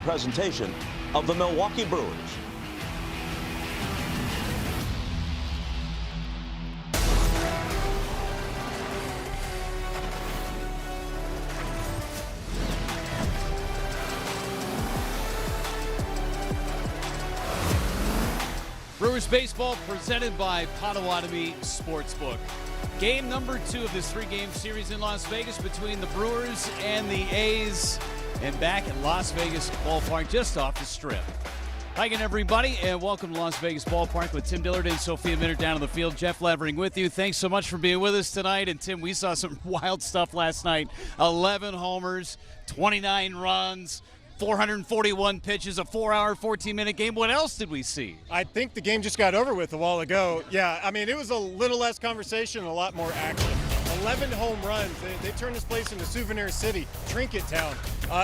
presentation of the Milwaukee Brewers. Brewers baseball presented by Potawatomi Sportsbook. Game number 2 of this 3-game series in Las Vegas between the Brewers and the A's, and back at Las Vegas Ballpark just off the Strip. Hi again, everybody, and welcome to Las Vegas Ballpark with Tim Dillard and Sophia Minter down on the field. Jeff Levering with you. Thanks so much for being with us tonight. And Tim, we saw some wild stuff last night. 11 homers, 29 runs, 441 pitches, a 4-hour, 14-minute game. What else did we see? I think the game just got over with a while ago. Yeah, I mean, it was a little less conversation and a lot more action. 11 home runs. They turned this place into Souvenir City, Trinket Town.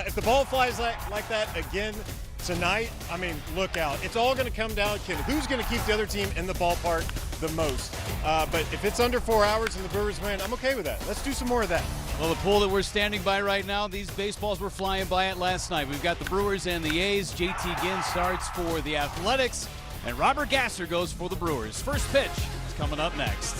If the ball flies like that again tonight, I mean, look out. It's all going to come down to who's going to keep the other team in the ballpark the most. But if it's under 4 hours and the Brewers win, I'm okay with that. Let's do some more of that. Well, the pool that we're standing by right now, these baseballs were flying by it last night. We've got the Brewers and the A's. JT Ginn starts for the Athletics, and Robert Gasser goes for the Brewers. First pitch is coming up next.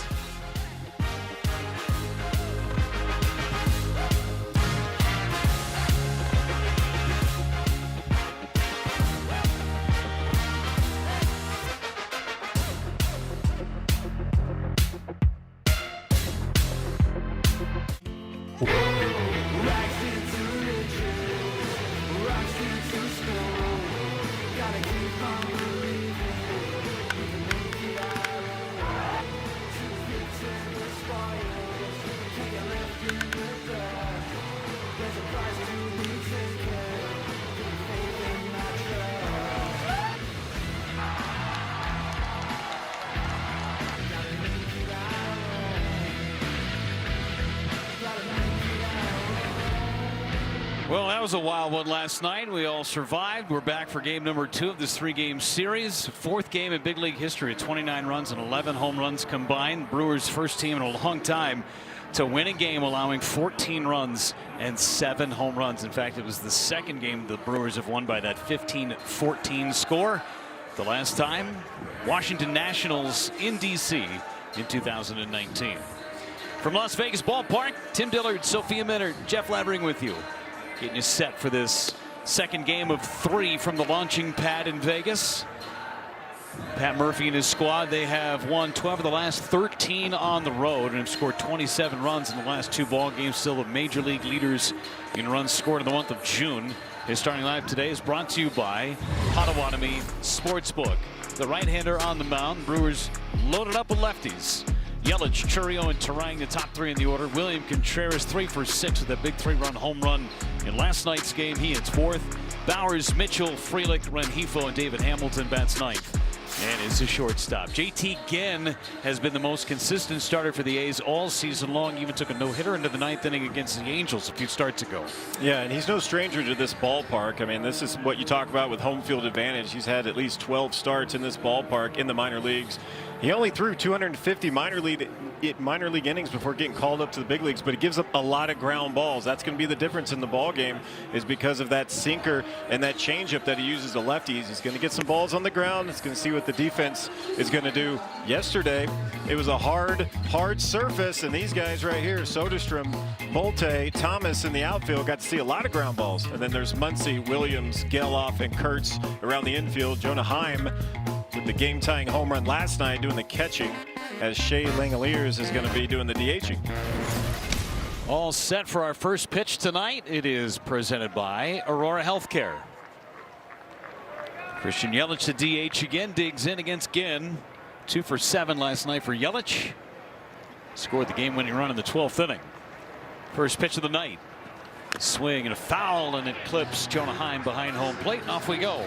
Well, that was a wild one last night. We all survived. We're back for game number 2 of this 3-game series. 4th game in big league history, 29 runs and 11 home runs combined. Brewers first team in a long time to win a game allowing 14 runs and 7 home runs. In fact, it was the second game the Brewers have won by that 15-14 score. The last time, Washington Nationals in D.C. in 2019. From Las Vegas Ballpark, Tim Dillard, Sophia Minter, Jeff Levering with you. Getting you set for this second game of 3 from the launching pad in Vegas. Pat Murphy and his squad, they have won 12 of the last 13 on the road and have scored 27 runs in the last 2 ball games. Still the major league leaders in runs scored in the month of June. His starting lineup today is brought to you by Potawatomi Sportsbook. The right-hander on the mound. Brewers loaded up with lefties. Yelich, Churio, and Turang, the top 3 in the order. William Contreras, 3 for 6 with a big 3-run home run in last night's game. He hits 4th. Bowers, Mitchell, Frelick, Rengifo, and David Hamilton bats 9th. And is a shortstop. JT Ginn has been the most consistent starter for the A's all season long. Even took a no-hitter into the 9th inning against the Angels a few starts ago. Yeah, and he's no stranger to this ballpark. I mean, this is what you talk about with home field advantage. He's had at least 12 starts in this ballpark in the minor leagues. He only threw 250 minor league innings before getting called up to the big leagues, but he gives up a lot of ground balls. That's going to be the difference in the ball game, is because of that sinker and that changeup that he uses to lefties. He's going to get some balls on the ground. He's going to see what the defense is going to do. Yesterday, it was a hard surface, and these guys right here, Soderstrom, Molte, Thomas in the outfield, got to see a lot of ground balls. And then there's Muncy, Williams, Geloff, and Kurtz around the infield. Jonah Heim with the game-tying home run last night doing the catching, as Shea Langeliers is going to be doing the DHing. All set for our first pitch tonight. It is presented by Aurora Healthcare. Christian Yelich to DH again, digs in against Ginn. 2 for 7 last night for Yelich. Scored the game-winning run in the 12th inning. First pitch of the night. Swing and a foul, and it clips Jonah Heim behind home plate, and off we go.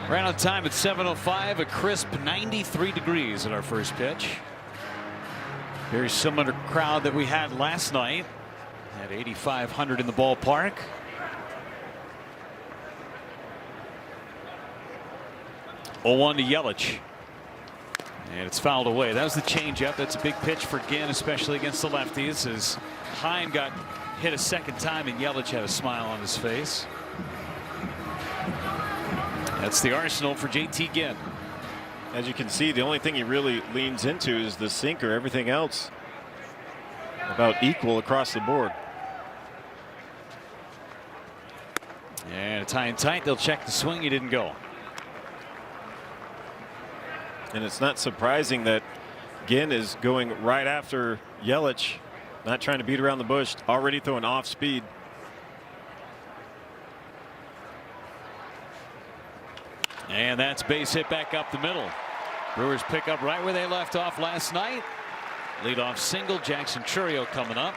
Right on time at 7:05, a crisp 93 degrees at our first pitch. Very similar crowd that we had last night at 8,500 in the ballpark. Oh, 0-1 to Yelich. And it's fouled away. That was the changeup. That's a big pitch for Ginn, especially against the lefties, as Heim got hit a second time and Yelich had a smile on his face. That's the arsenal for JT Ginn. As you can see, the only thing he really leans into is the sinker. Everything else about equal across the board. And it's high and tight. They'll check the swing. He didn't go. And it's not surprising that Ginn is going right after Yelich, not trying to beat around the bush, already throwing off speed. And that's base hit back up the middle. Brewers pick up right where they left off last night. Leadoff single, Jackson Chourio coming up.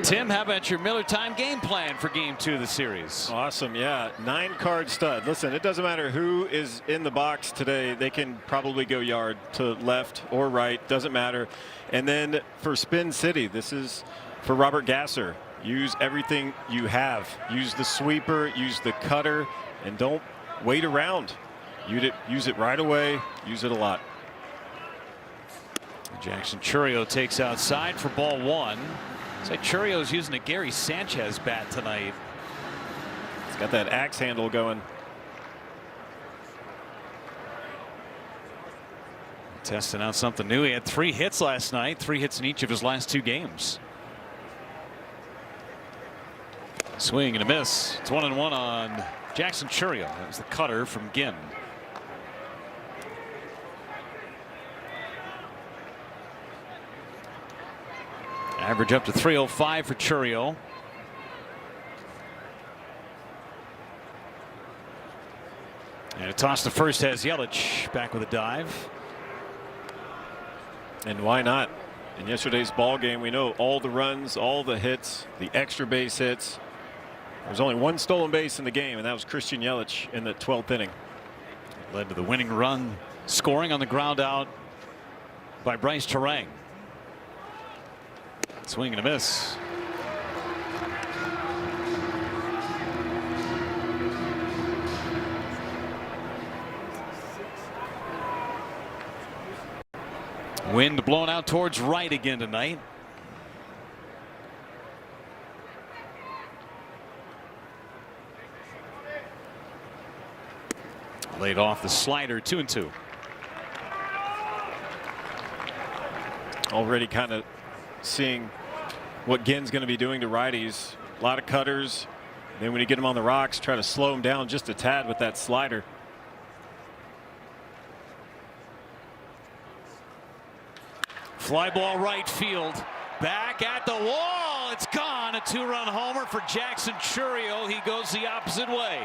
Tim, how about your Miller Time game plan for Game 2 of the series? Awesome, yeah. 9-card stud. Listen, it doesn't matter who is in the box today. They can probably go yard to left or right. Doesn't matter. And then for Spin City, this is for Robert Gasser. Use everything you have. Use the sweeper, use the cutter, and don't wait around. Use it right away. Use it a lot. Jackson Chourio takes outside for ball 1. It's like Chourio's using a Gary Sanchez bat tonight. He's got that axe handle going. Testing out something new. He had 3 hits last night, 3 hits in each of his last 2 games. Swing and a miss. It's 1-1 on Jackson Chourio. That was the cutter from Ginn. Average up to 305 for Chourio. And a toss to first has Yelich back with a dive. And why not? In yesterday's ball game, we know all the runs, all the hits, the extra base hits. There's only 1 stolen base in the game, and that was Christian Yelich in the 12th inning. Led to the winning run, scoring on the ground out by Bryce Terang. Swing and a miss. Wind blown out towards right again tonight. Laid off the slider, 2-2. Already kind of seeing what Ginn's going to be doing to righties. A lot of cutters. Then when you get him on the rocks, try to slow him down just a tad with that slider. Fly ball right field. Back at the wall. It's gone. A 2-run homer for Jackson Chourio. He goes the opposite way.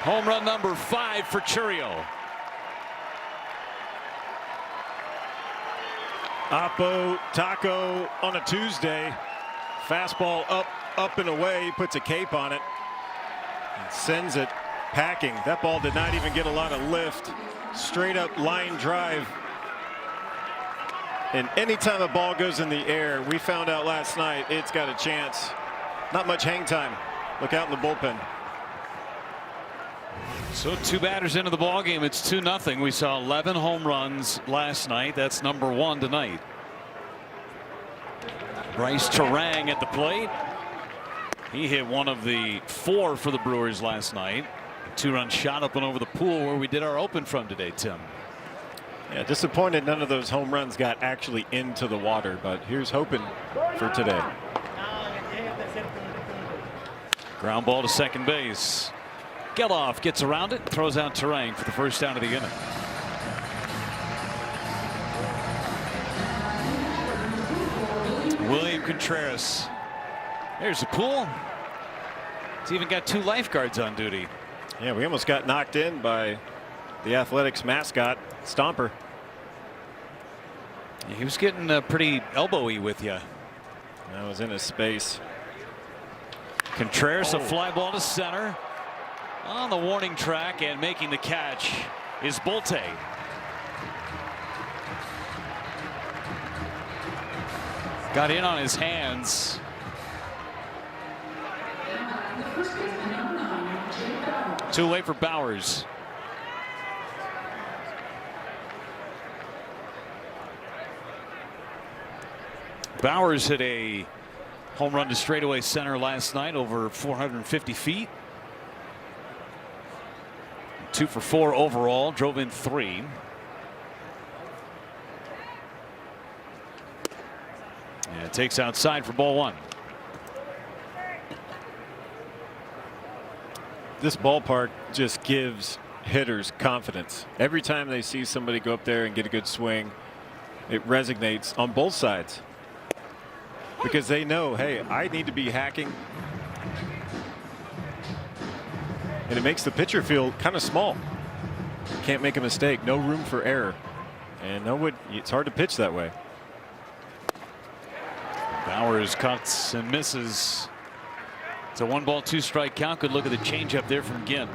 Home run number 5 for Chourio. Oppo Taco on a Tuesday. Fastball up and away. Puts a cape on it. And sends it packing. That ball did not even get a lot of lift. Straight up line drive. And anytime a ball goes in the air, we found out last night it's got a chance. Not much hang time. Look out in the bullpen. So 2 batters into the ball game. It's 2-0. We saw 11 home runs last night. That's number 1 tonight. Bryce Terang at the plate. He hit one of the 4 for the Brewers last night. 2-run shot up and over the pool where we did our open from today, Tim. Yeah, disappointed none of those home runs got actually into the water, but here's hoping for today. Ground ball to second base. Geloff gets around it, throws out Terang for the first out of the inning. William Contreras. There's the pool. He's even got 2 lifeguards on duty. Yeah, we almost got knocked in by the Athletics mascot, Stomper. Yeah, he was getting pretty elbowy with you. That was in his space. Contreras, a fly ball to center. On the warning track and making the catch is Bolte. Got in on his hands. Two away for Bowers. Bowers hit a home run to straightaway center last night over 450 feet. 2 for 4 overall, drove in 3. And it takes outside for ball 1. This ballpark just gives hitters confidence. Every time they see somebody go up there and get a good swing, it resonates on both sides. Because they know, hey, I need to be hacking. And it makes the pitcher feel kind of small. Can't make a mistake. No room for error. And it's hard to pitch that way. Bowers cuts and misses. It's a 1 ball 2 strike count. Good look at the changeup there from Ginn.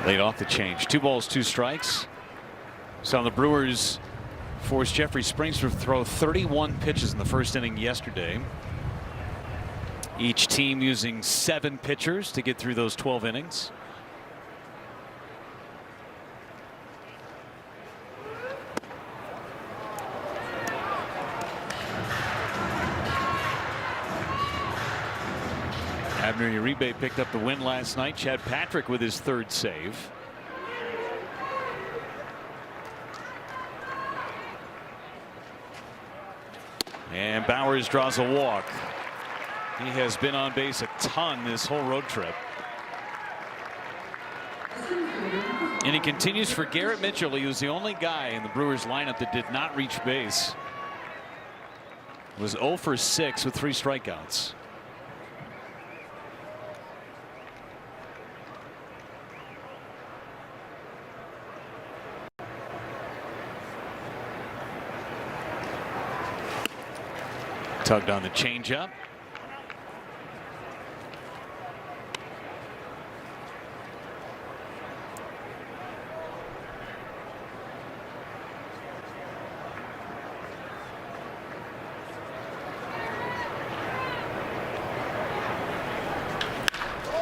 Laid off the change. 2 balls 2 strikes. So the Brewers forced Jeffrey Springs to throw 31 pitches in the first inning yesterday. Each team using 7 pitchers to get through those 12 innings. Abner Uribe picked up the win last night. Chad Patrick with his 3rd save. And Bowers draws a walk. He has been on base a ton this whole road trip. And he continues for Garrett Mitchell. He was the only guy in the Brewers lineup that did not reach base. Was 0 for 6 with 3 strikeouts. Tugged on the changeup.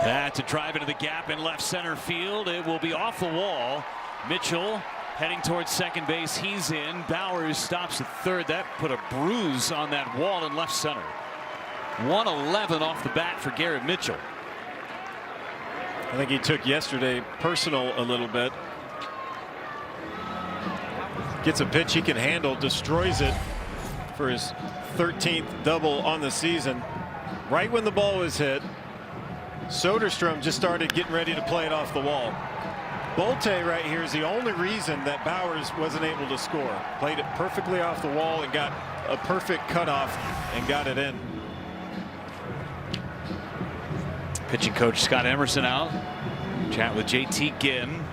That to drive into the gap in left center field. It will be off the wall. Mitchell heading towards second base. He's in. Bowers stops at third. That put a bruise on that wall in left center. 111 off the bat for Garrett Mitchell. I think he took yesterday personal a little bit. Gets a pitch he can handle, destroys it for his 13th double on the season. Right when the ball was hit, Soderstrom just started getting ready to play it off the wall. Bolte right here is the only reason that Bowers wasn't able to score. Played it perfectly off the wall and got a perfect cutoff and got it in. Pitching coach Scott Emerson out. Chat with JT Ginn.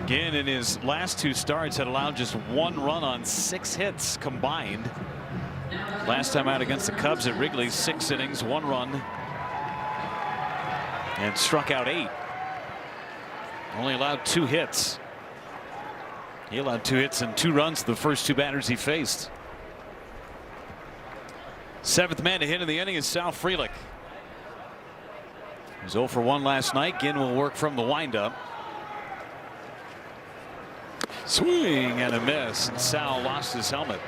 Ginn in his last 2 starts had allowed just 1 run on 6 hits combined. Last time out against the Cubs at Wrigley, 6 innings, 1 run, and struck out 8. Only allowed 2 hits. He allowed 2 hits and 2 runs to the first 2 batters he faced. 7th man to hit in the inning is Sal Frelick. He was 0 for 1 last night. Ginn will work from the windup. Swing and a miss, and Sal lost his helmet.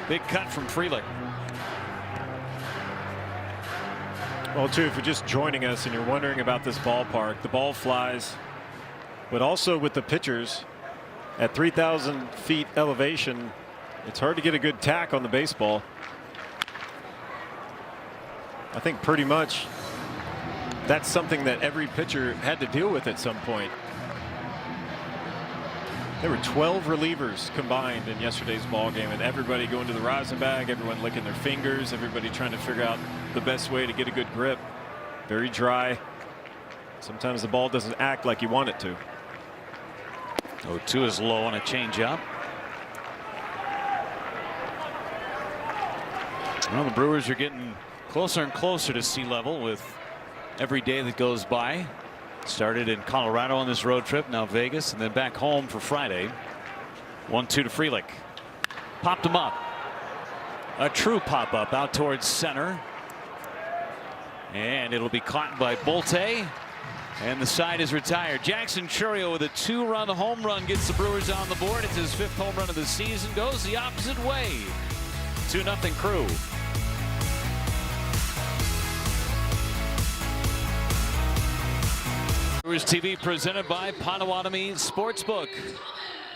Big cut from Frelick. Well, too, if you're just joining us and you're wondering about this ballpark, the ball flies, but also with the pitchers at 3,000 feet elevation, it's hard to get a good tack on the baseball. I think pretty much that's something that every pitcher had to deal with at some point. There were 12 relievers combined in yesterday's ball game, and everybody going to the rosin bag, everyone licking their fingers, everybody trying to figure out the best way to get a good grip. Very dry. Sometimes the ball doesn't act like you want it to. 0-2 is low on a changeup. Well, the Brewers are getting closer and closer to sea level with every day that goes by. Started in Colorado on this road trip, now Vegas, and then back home for Friday. 1-2 to Frelick. Popped him up. A true pop up out towards center. And it'll be caught by Bolte. And the side is retired. Jackson Chourio with a 2-run home run gets the Brewers on the board. It's his 5th home run of the season. Goes the opposite way. 2-0 Crew. Brewers TV presented by Potawatomi Sportsbook.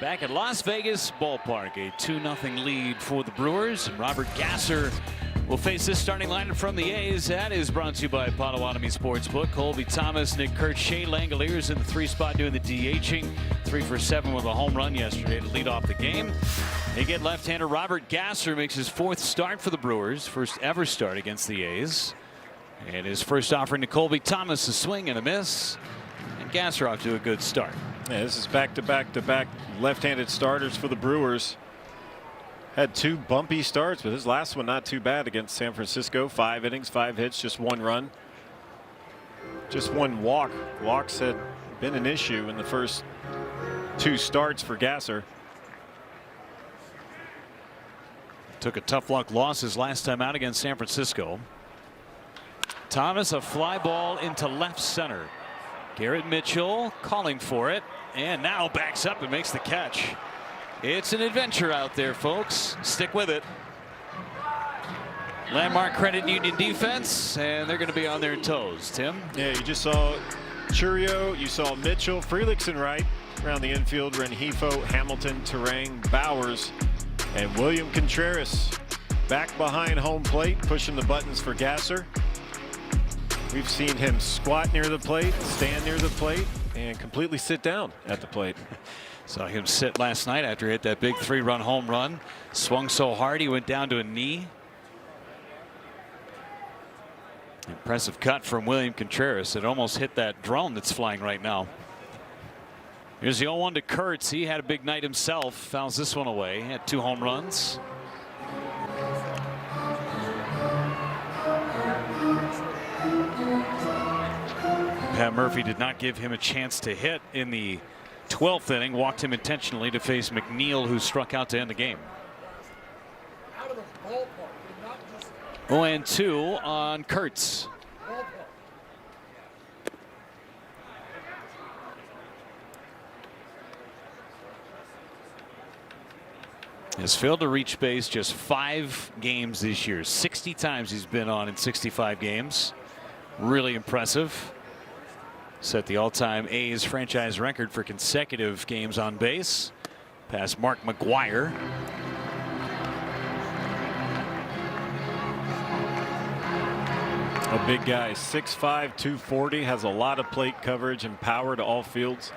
Back at Las Vegas Ballpark, a 2-0 lead for the Brewers. Robert Gasser will face this starting lineup from the A's. That is brought to you by Potawatomi Sportsbook. Colby Thomas, Nick Kurtz, Shea Langoliers in the 3 spot doing the DHing. 3 for 7 with a home run yesterday to lead off the game. They get left-hander Robert Gasser makes his 4th start for the Brewers, first ever start against the A's. And his first offering to Colby Thomas, a swing and a miss. And Gasser off to a good start. Yeah, this is back-to-back left-handed starters for the Brewers. Had 2 bumpy starts, but his last one not too bad against San Francisco. 5 innings, 5 hits, just 1 run. Just 1 walk. Walks had been an issue in the first 2 starts for Gasser. Took a tough luck loss his last time out against San Francisco. Thomas, a fly ball into left center. Garrett Mitchell calling for it, and now backs up and makes the catch. It's an adventure out there, folks. Stick with it. Landmark Credit Union defense, and they're going to be on their toes. Tim? Yeah, you just saw Chourio, you saw Mitchell, Frelick's in right around the infield, Rengifo, Hamilton, Terang, Bowers, and William Contreras back behind home plate, pushing the buttons for Gasser. We've seen him squat near the plate, stand near the plate, and completely sit down at the plate. Saw him sit last night after he hit that big 3-run home run. Swung so hard he went down to a knee. Impressive cut from William Contreras. It almost hit that drone that's flying right now. Here's the 0-1 to Kurtz. He had a big night himself. Fouls this one away. Had 2 home runs. Pat Murphy did not give him a chance to hit in the 12th inning. Walked him intentionally to face McNeil, who struck out to end the game. 0-2 on Kurtz. Has failed to reach base just 5 games this year. 60 times he's been on in 65 games. Really impressive. Set the all-time A's franchise record for consecutive games on base. Past Mark McGwire. A big guy, 6'5", 240, has a lot of plate coverage and power to all fields.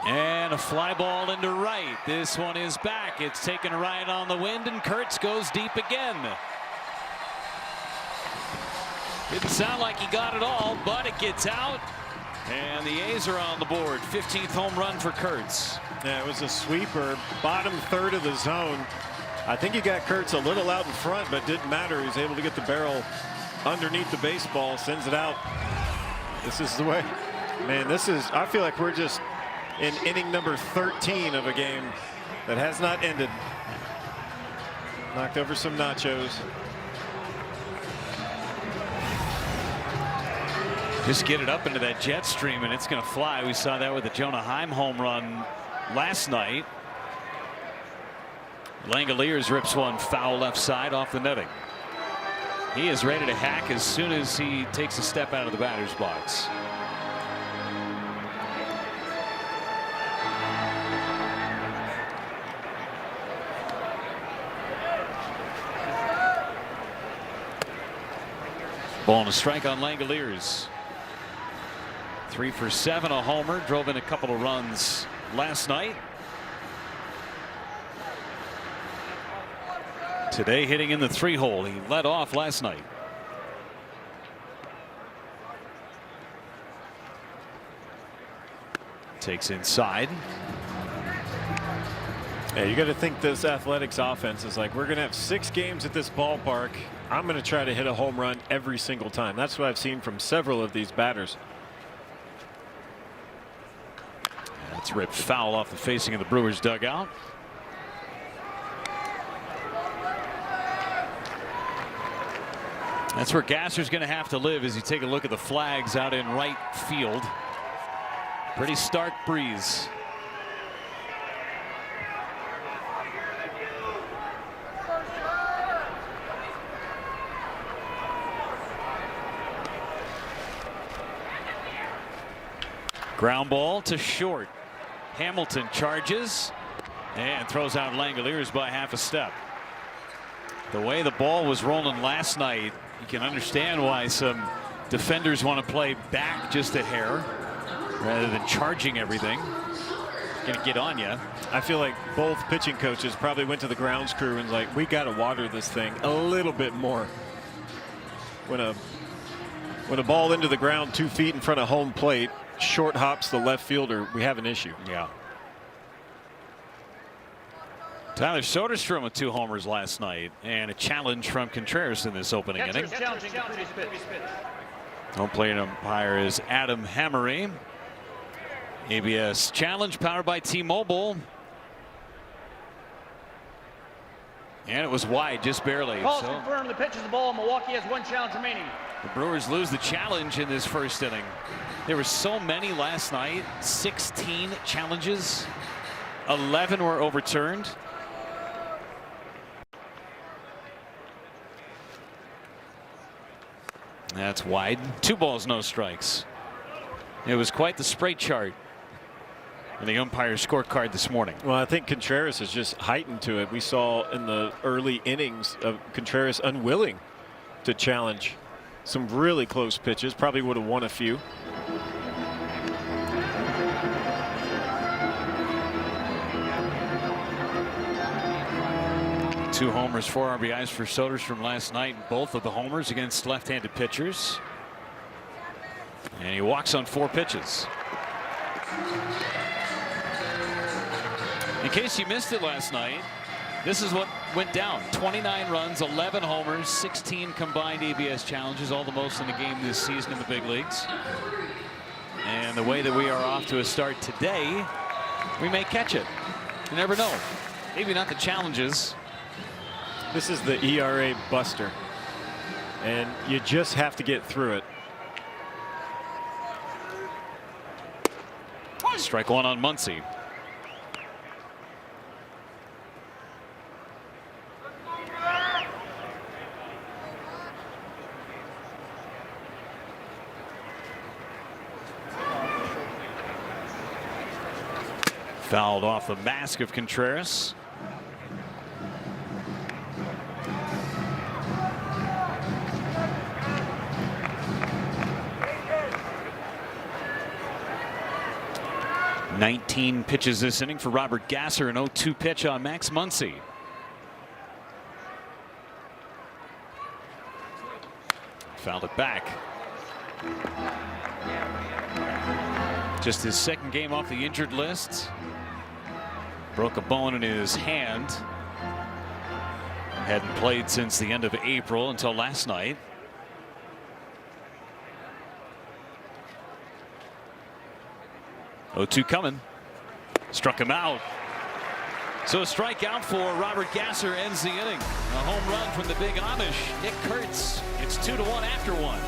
And a fly ball into right. This one is back. It's taken a ride on the wind, and Kurtz goes deep again. Didn't sound like he got it all, but it gets out. And the A's are on the board. 15th home run for Kurtz. Yeah, it was a sweeper, bottom third of the zone. I think he got Kurtz a little out in front, but didn't matter. He was able to get the barrel underneath the baseball, sends it out. This is the way. Man, this is, I feel like we're just in inning number 13 of a game that has not ended. Knocked over some nachos. Just get it up into that jet stream and it's going to fly. We saw that with the Jonah Heim home run last night. Langoliers rips one foul left side off the netting. He is ready to hack as soon as he takes a step out of the batter's box. Ball and a strike on Langoliers. 3 for 7, a homer, drove in a couple of runs last night. Today hitting in the 3-hole. He led off last night. Takes inside. Yeah, you got to think this Athletics offense is like, we're going to have 6 games at this ballpark. I'm going to try to hit a home run every single time. That's what I've seen from several of these batters. That's ripped foul off the facing of the Brewers dugout. That's where Gasser's going to have to live as you take a look at the flags out in right field. Pretty stark breeze. Ground ball to short. Hamilton charges and throws out Langoliers by half a step. The way the ball was rolling last night, you can understand why some defenders want to play back just a hair rather than charging everything. Gonna get on you. I feel like both pitching coaches probably went to the grounds crew and like, we got to water this thing a little bit more. When a ball into the ground 2 feet in front of home plate, short hops the left fielder, we have an issue. Yeah. Tyler Soderstrom with 2 homers last night and a challenge from Contreras in this opening inning. Home plate umpire is Adam Hammery. ABS challenge powered by T-Mobile. And it was wide, just barely. Call confirmed. The pitch is the ball. Milwaukee has 1 challenge remaining. The Brewers lose the challenge in this first inning. There were so many last night. 16 challenges. 11 were overturned. That's wide. 2 balls, no strikes. It was quite the spray chart in the umpire's scorecard this morning. Well, I think Contreras is just heightened to it. We saw in the early innings of Contreras unwilling to challenge some really close pitches. Probably would have won a few. Two homers, 4 RBIs for Soderstrom last night. Both of the homers against left-handed pitchers. And he walks on 4 pitches. In case you missed it last night, this is what went down. 29 runs, 11 homers, 16 combined ABS challenges, all the most in a game this season in the big leagues. And the way that we are off to a start today, we may catch it. You never know. Maybe not the challenges. This is the ERA buster, and you just have to get through it. Strike 1 on Muncy. Fouled off the mask of Contreras. Nineteen pitches this inning for Robert Gasser, an 0-2 pitch on Max Muncy. Fouled it back. Just his 2nd game off the injured list. Broke a bone in his hand. Hadn't played since the end of April until last night. Oh, 2 coming. Struck him out. So a strikeout for Robert Gasser ends the inning. A home run from the big Amish, Nick Kurtz. It's 2-1 after 1.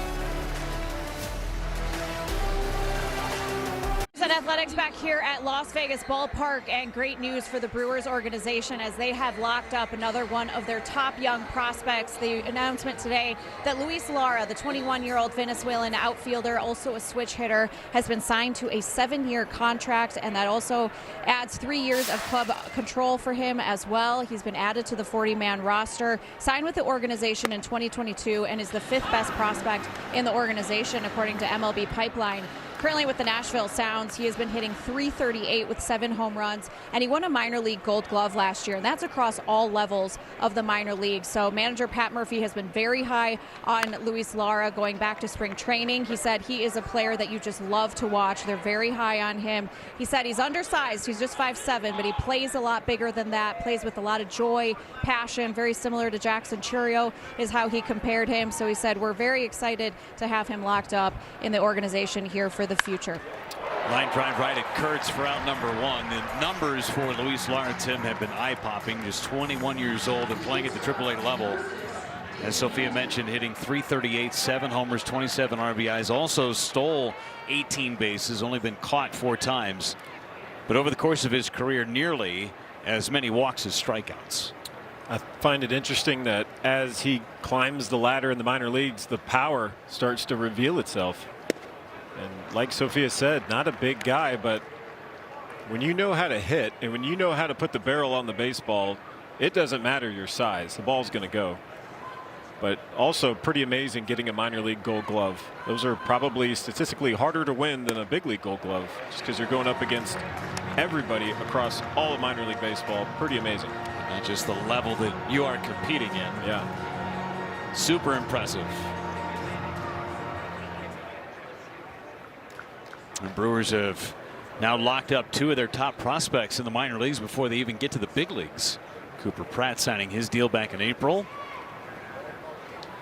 Athletics back here at Las Vegas Ballpark, and great news for the Brewers organization as they have locked up another one of their top young prospects. The announcement today that Luis Lara, the 21-year-old Venezuelan outfielder, also a switch hitter, has been signed to a 7-year contract, and that also adds 3 years of club control for him as well. He's been added to the 40-man roster, signed with the organization in 2022, and is the 5th best prospect in the organization according to MLB Pipeline. Currently with the Nashville Sounds, he has been hitting .338 with 7 home runs, and he won a minor league Gold Glove last year, and that's across all levels of the minor leagues. So manager Pat Murphy has been very high on Luis Lara going back to spring training. He said he is a player that you just love to watch. They're very high on him. He said he's undersized. He's just 5'7", but he plays a lot bigger than that, plays with a lot of joy, passion, very similar to Jackson Churio is how he compared him. So he said we're very excited to have him locked up in the organization here for the future. Line drive right at Kurtz for out number 1. The numbers for Luis Lara, Tim, have been eye-popping. Just 21 years old and playing at the AAA level. As Sophia mentioned, hitting .338, 7 homers, 27 RBIs. Also stole 18 bases, only been caught 4 times. But over the course of his career, nearly as many walks as strikeouts. I find it interesting that as he climbs the ladder in the minor leagues, the power starts to reveal itself. And like Sophia said, not a big guy, but when you know how to hit and when you know how to put the barrel on the baseball, it doesn't matter your size. The ball's going to go. But also pretty amazing getting a minor league Gold Glove. Those are probably statistically harder to win than a big league Gold Glove, just because you're going up against everybody across all of minor league baseball. Pretty amazing. Not just the level that you are competing in. Yeah. Super impressive. The Brewers have now locked up 2 of their top prospects in the minor leagues before they even get to the big leagues. Cooper Pratt signing his deal back in April.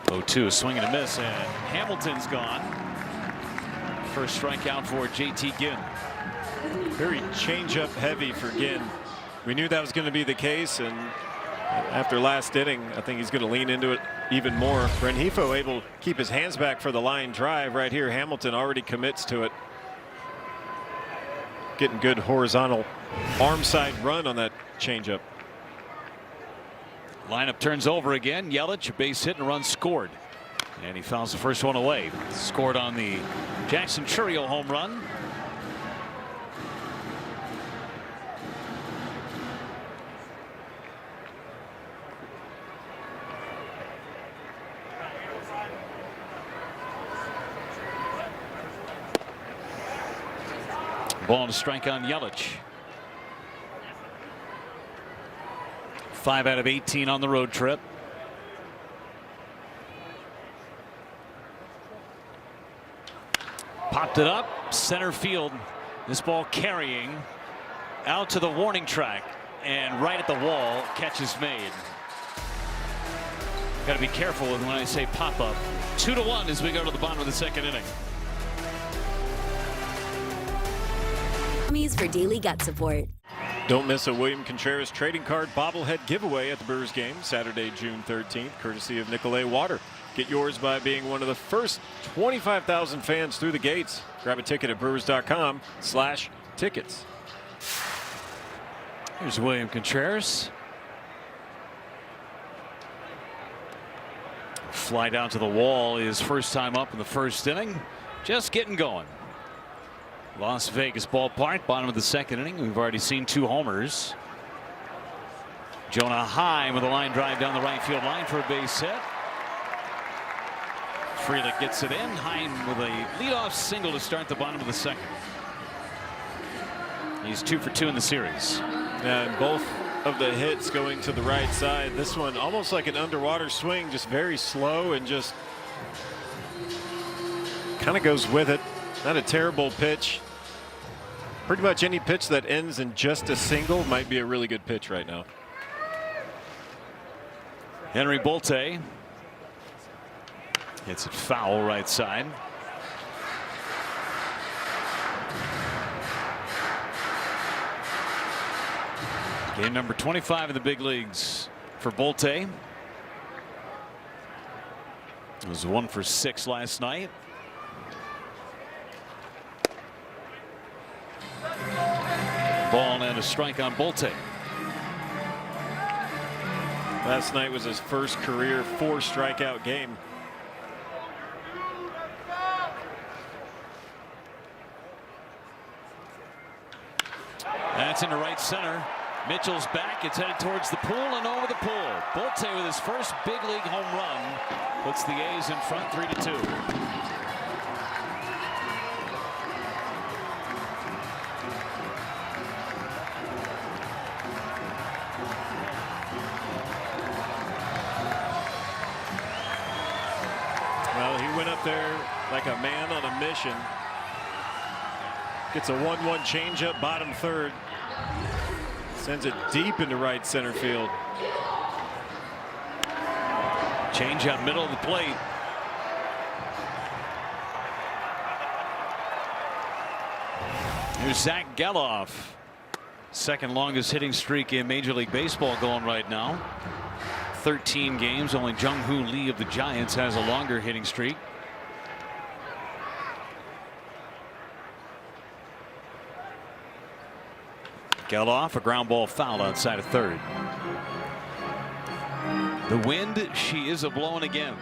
0-2, swing and a miss, and Hamilton's gone. First strikeout for JT Ginn. Very change-up heavy for Ginn. We knew that was going to be the case, and after last inning, I think he's going to lean into it even more. Rengifo able to keep his hands back for the line drive right here. Hamilton already commits to it. Getting good horizontal arm side run on that changeup. Lineup turns over again. Yelich, a base hit and a run scored. And he fouls the first one away. Scored on the Jackson Churio home run. Ball and a strike on Yelich. 5 out of 18 on the road trip. Popped it up center field. This ball carrying out to the warning track and right at the wall. Catch is made. Got to be careful when I say pop up. 2-1 as we go to the bottom of the second inning. For daily gut support. Don't miss a William Contreras trading card bobblehead giveaway at the Brewers game Saturday, June 13th, courtesy of Nicolay Water. Get yours by being one of the first 25,000 fans through the gates. Grab a ticket at brewers.com/tickets. Here's William Contreras. Fly down to the wall is first time up in the first inning. Just getting going. Las Vegas ballpark, bottom of the second inning. We've already seen 2 homers. Jonah Heim with a line drive down the right field line for a base hit. Frelick gets it in. Heim with a leadoff single to start the bottom of the second. He's 2 for 2 in the series. And both of the hits going to the right side. This one almost like an underwater swing, just very slow and just kind of goes with it. Not a terrible pitch. Pretty much any pitch that ends in just a single might be a really good pitch right now. Henry Bolte hits it foul right side. Game number 25 in the big leagues for Bolte. It was 1 for 6 last night. Ball and a strike on Bolte. Last night was his first career 4 strikeout game. That's into right center. Mitchell's back. It's headed towards the pool and over the pool. Bolte with his first big league home run puts the A's in front 3-2. there like a man on a mission. Gets a 1-1 changeup, bottom third. Sends it deep into right center field. Changeup, middle of the plate. Here's Zach Geloff. Second longest hitting streak in Major League Baseball going right now. 13 games. Only Jung-Hoo Lee of the Giants has a longer hitting streak. Geloff, a ground ball foul outside of third. The wind, she is a-blowing again.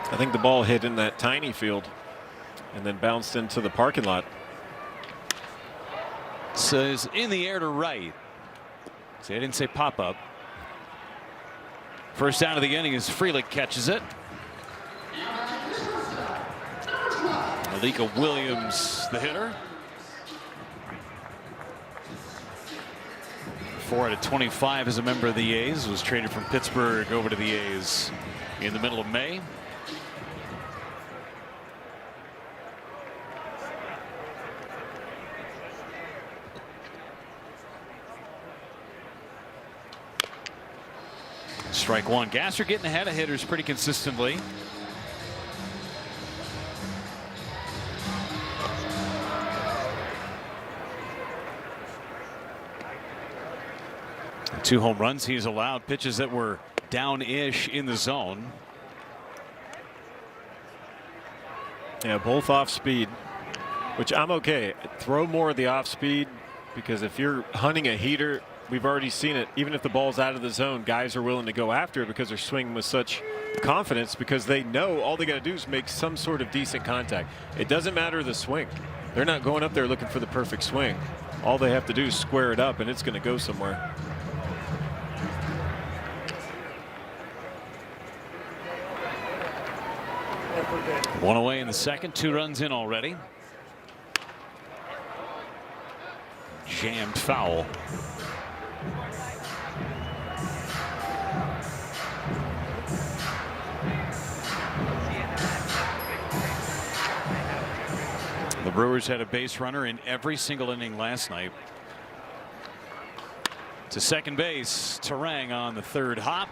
I think the ball hit in that tiny field and then bounced into the parking lot. Says in the air to right. See, I didn't say pop up. First down of the inning as Frelick catches it. Malika Williams, the hitter. 4 out of 25 as a member of the A's. Was traded from Pittsburgh over to the A's in the middle of May. Strike one. Gasser getting ahead of hitters pretty consistently. Two home runs he's allowed. Pitches that were down-ish in the zone. Yeah, both off speed, which I'm okay. Throw more of the off speed, because if you're hunting a heater, we've already seen it. Even if the ball's out of the zone, guys are willing to go after it because they're swinging with such confidence, because they know all they got to do is make some sort of decent contact. It doesn't matter the swing. They're not going up there looking for the perfect swing. All they have to do is square it up, and it's going to go somewhere. One away in the second, 2 runs in already. Jammed foul. The Brewers had a base runner in every single inning last night. To second base, Terang on the third hop.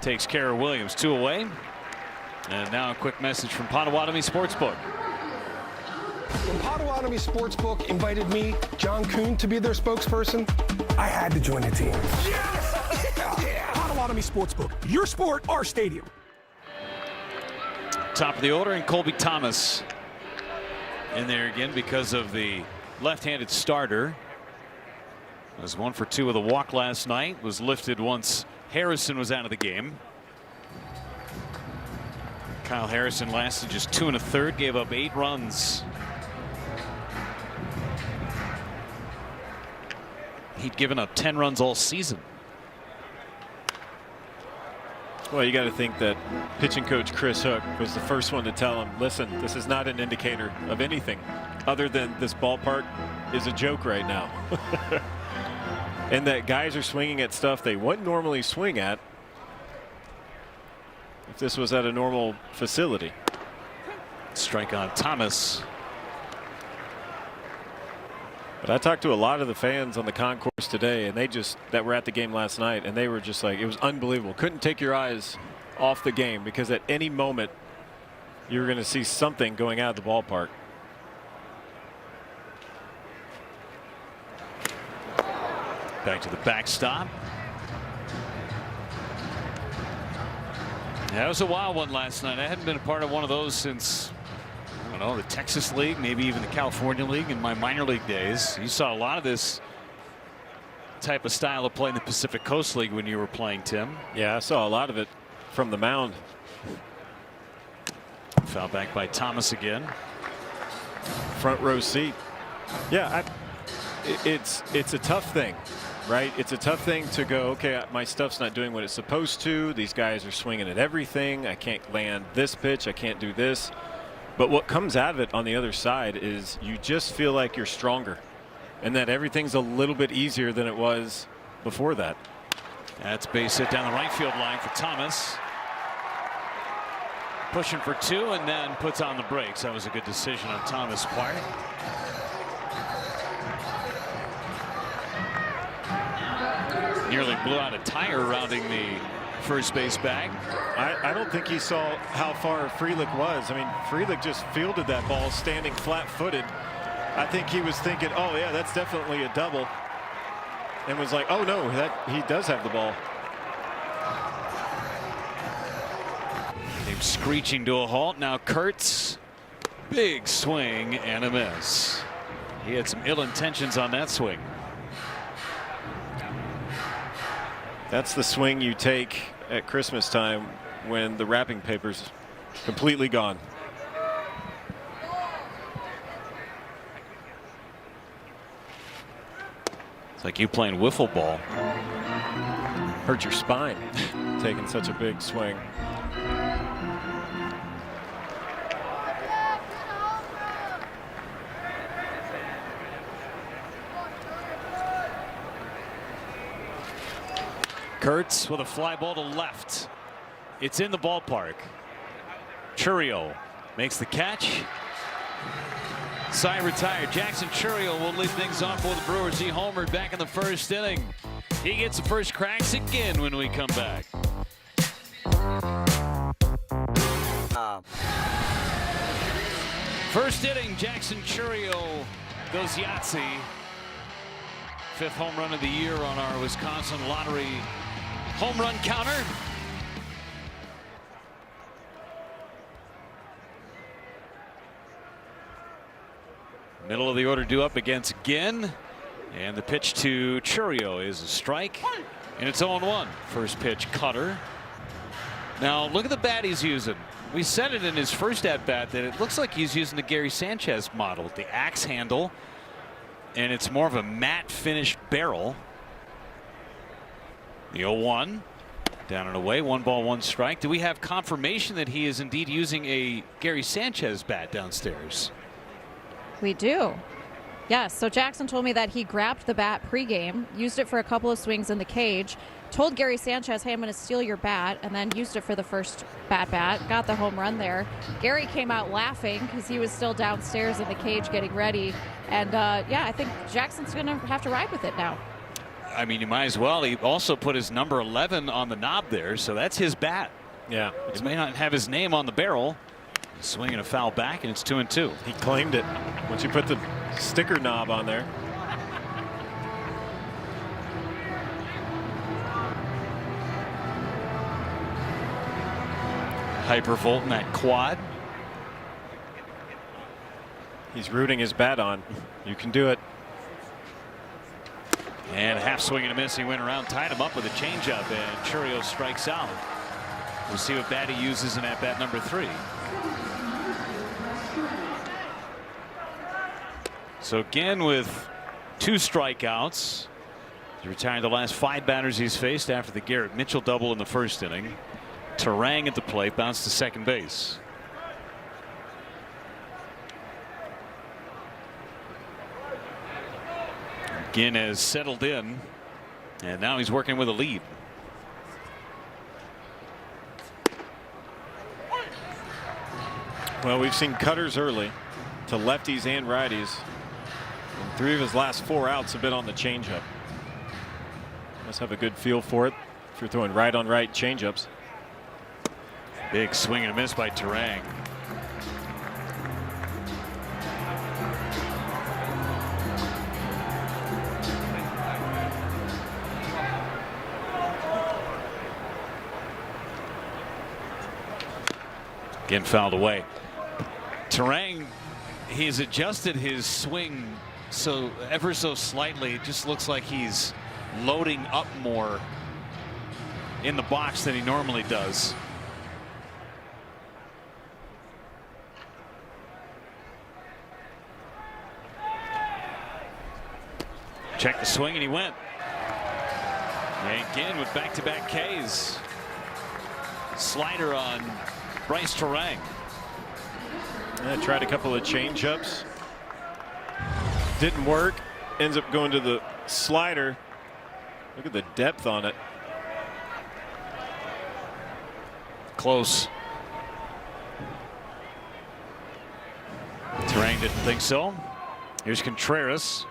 Takes care of Williams. 2 away. And now a quick message from Potawatomi Sportsbook. When Potawatomi Sportsbook invited me, John Kuhn, to be their spokesperson, I had to join the team. Yes! Yeah! Potawatomi Sportsbook. Your sport, our stadium. Top of the order, and Colby Thomas in there again because of the left-handed starter. Was 1 for 2 with a walk last night. Was lifted once Harrison was out of the game. Kyle Harrison lasted just 2 1/3, gave up 8 runs. He'd given up 10 runs all season. Well, you got to think that pitching coach Chris Hook was the first one to tell him, listen, this is not an indicator of anything other than this ballpark is a joke right now. And that guys are swinging at stuff they wouldn't normally swing at if this was at a normal facility. Strike on Thomas. But I talked to a lot of the fans on the concourse today, and they just, that were at the game last night, and they were just like, it was unbelievable. Couldn't take your eyes off the game, because at any moment you were going to see something going out of the ballpark. Back to the backstop. Yeah, it was a wild one last night. I hadn't been a part of one of those since, I don't know, the Texas League, maybe even the California League in my minor league days. You saw a lot of this type of style of play in the Pacific Coast League when you were playing, Tim. Yeah, I saw a lot of it from the mound. Foul back by Thomas again. Front row seat. Yeah, it's a tough thing, right? It's a tough thing to go, okay, my stuff's not doing what it's supposed to. These guys are swinging at everything. I can't land this pitch. I can't do this. But what comes out of it on the other side is you just feel like you're stronger. and that everything's a little bit easier than it was before that. That's base hit down the right field line for Thomas. Pushing for 2 and then puts on the brakes. That was a good decision on Thomas' part. Nearly blew out a tire rounding the first base bag. I don't think he saw how far Frelick was. I mean, Frelick just fielded that ball standing flat-footed. I think he was thinking, oh yeah, that's definitely a double, and was like, oh no, that he does have the ball. Came screeching to a halt. Now Kurtz, big swing and a miss. He had some ill intentions on that swing. That's the swing you take at Christmas time when the wrapping paper's completely gone. It's like you playing wiffle ball. Hurt your spine taking such a big swing. Kurtz with a fly ball to left. It's in the ballpark. Chourio makes the catch. Side retired. Jackson Chourio will lead things off for the Brewers. He homered back in the first inning. He gets the first cracks again when we come back. First inning, Jackson Chourio goes Yahtzee. 5th home run of the year on our Wisconsin Lottery home run counter. Middle of the order due up against Ginn. And the pitch to Chourio is a strike. And it's 0-1. First pitch cutter. Now look at the bat he's using. We said it in his first at bat that it looks like he's using the Gary Sanchez model. The axe handle. And it's more of a matte finished barrel. The 0-1. Down and away. 1 ball, 1 strike. Do we have confirmation that he is indeed using a Gary Sanchez bat downstairs? We do. Yes. So Jackson told me that he grabbed the bat pregame, used it for a couple of swings in the cage, told Gary Sanchez, hey, I'm going to steal your bat, and then used it for the first bat, got the home run there. Gary came out laughing because he was still downstairs in the cage getting ready. And yeah, I think Jackson's going to have to ride with it now. I mean, you might as well. He also put his number 11 on the knob there, so that's his bat. Yeah. It may not have his name on the barrel. Swinging a foul back, and it's 2-2. He claimed it once you put the sticker knob on there. Hypervolt in that quad. He's rooting his bat on. You can do it. And a half swing and a miss. He went around, tied him up with a changeup, and Chourio strikes out. We'll see what bat he uses in at bat number 3. So again with 2 strikeouts. He's retired the last 5 batters he's faced after the Garrett Mitchell double in the first inning. Terang at the plate, bounced to second base. Ginn has settled in, and now he's working with a lead. Well, we've seen cutters early to lefties and righties. And 3 of his last 4 outs have been on the changeup. Must have a good feel for it if you're throwing right on right changeups. Big swing and a miss by Terang. Again fouled away. Terang, he's adjusted his swing so ever so slightly. It just looks like he's loading up more in the box than he normally does. Check the swing and he went. And again with back-to-back Ks. Slider on Bryce Terang. Tried a couple of changeups. Didn't work. ends up going to the slider. Look at the depth on it. Close. Terang didn't think so. Here's Contreras.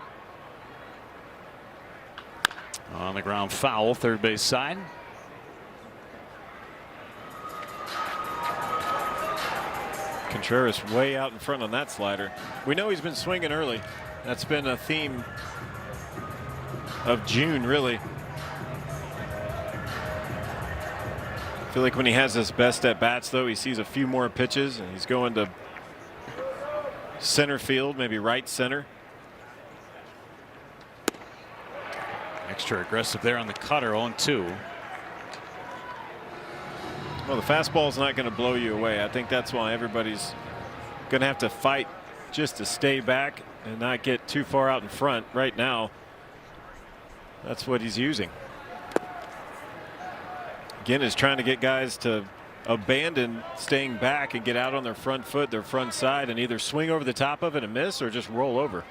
On the ground foul, third base side. Contreras way out in front on that slider. We know he's been swinging early. That's been a theme of June, really. I feel like when he has his best at bats, though, he sees a few more pitches and he's going to center field, maybe right center. Extra aggressive there on the cutter, 0-2. Well, the fastball's not going to blow you away. I think that's why everybody's going to have to fight just to stay back and not get too far out in front. Right now, that's what he's using. Again, is trying to get guys to abandon staying back and get out on their front foot, their front side, and either swing over the top of it and miss or just roll over.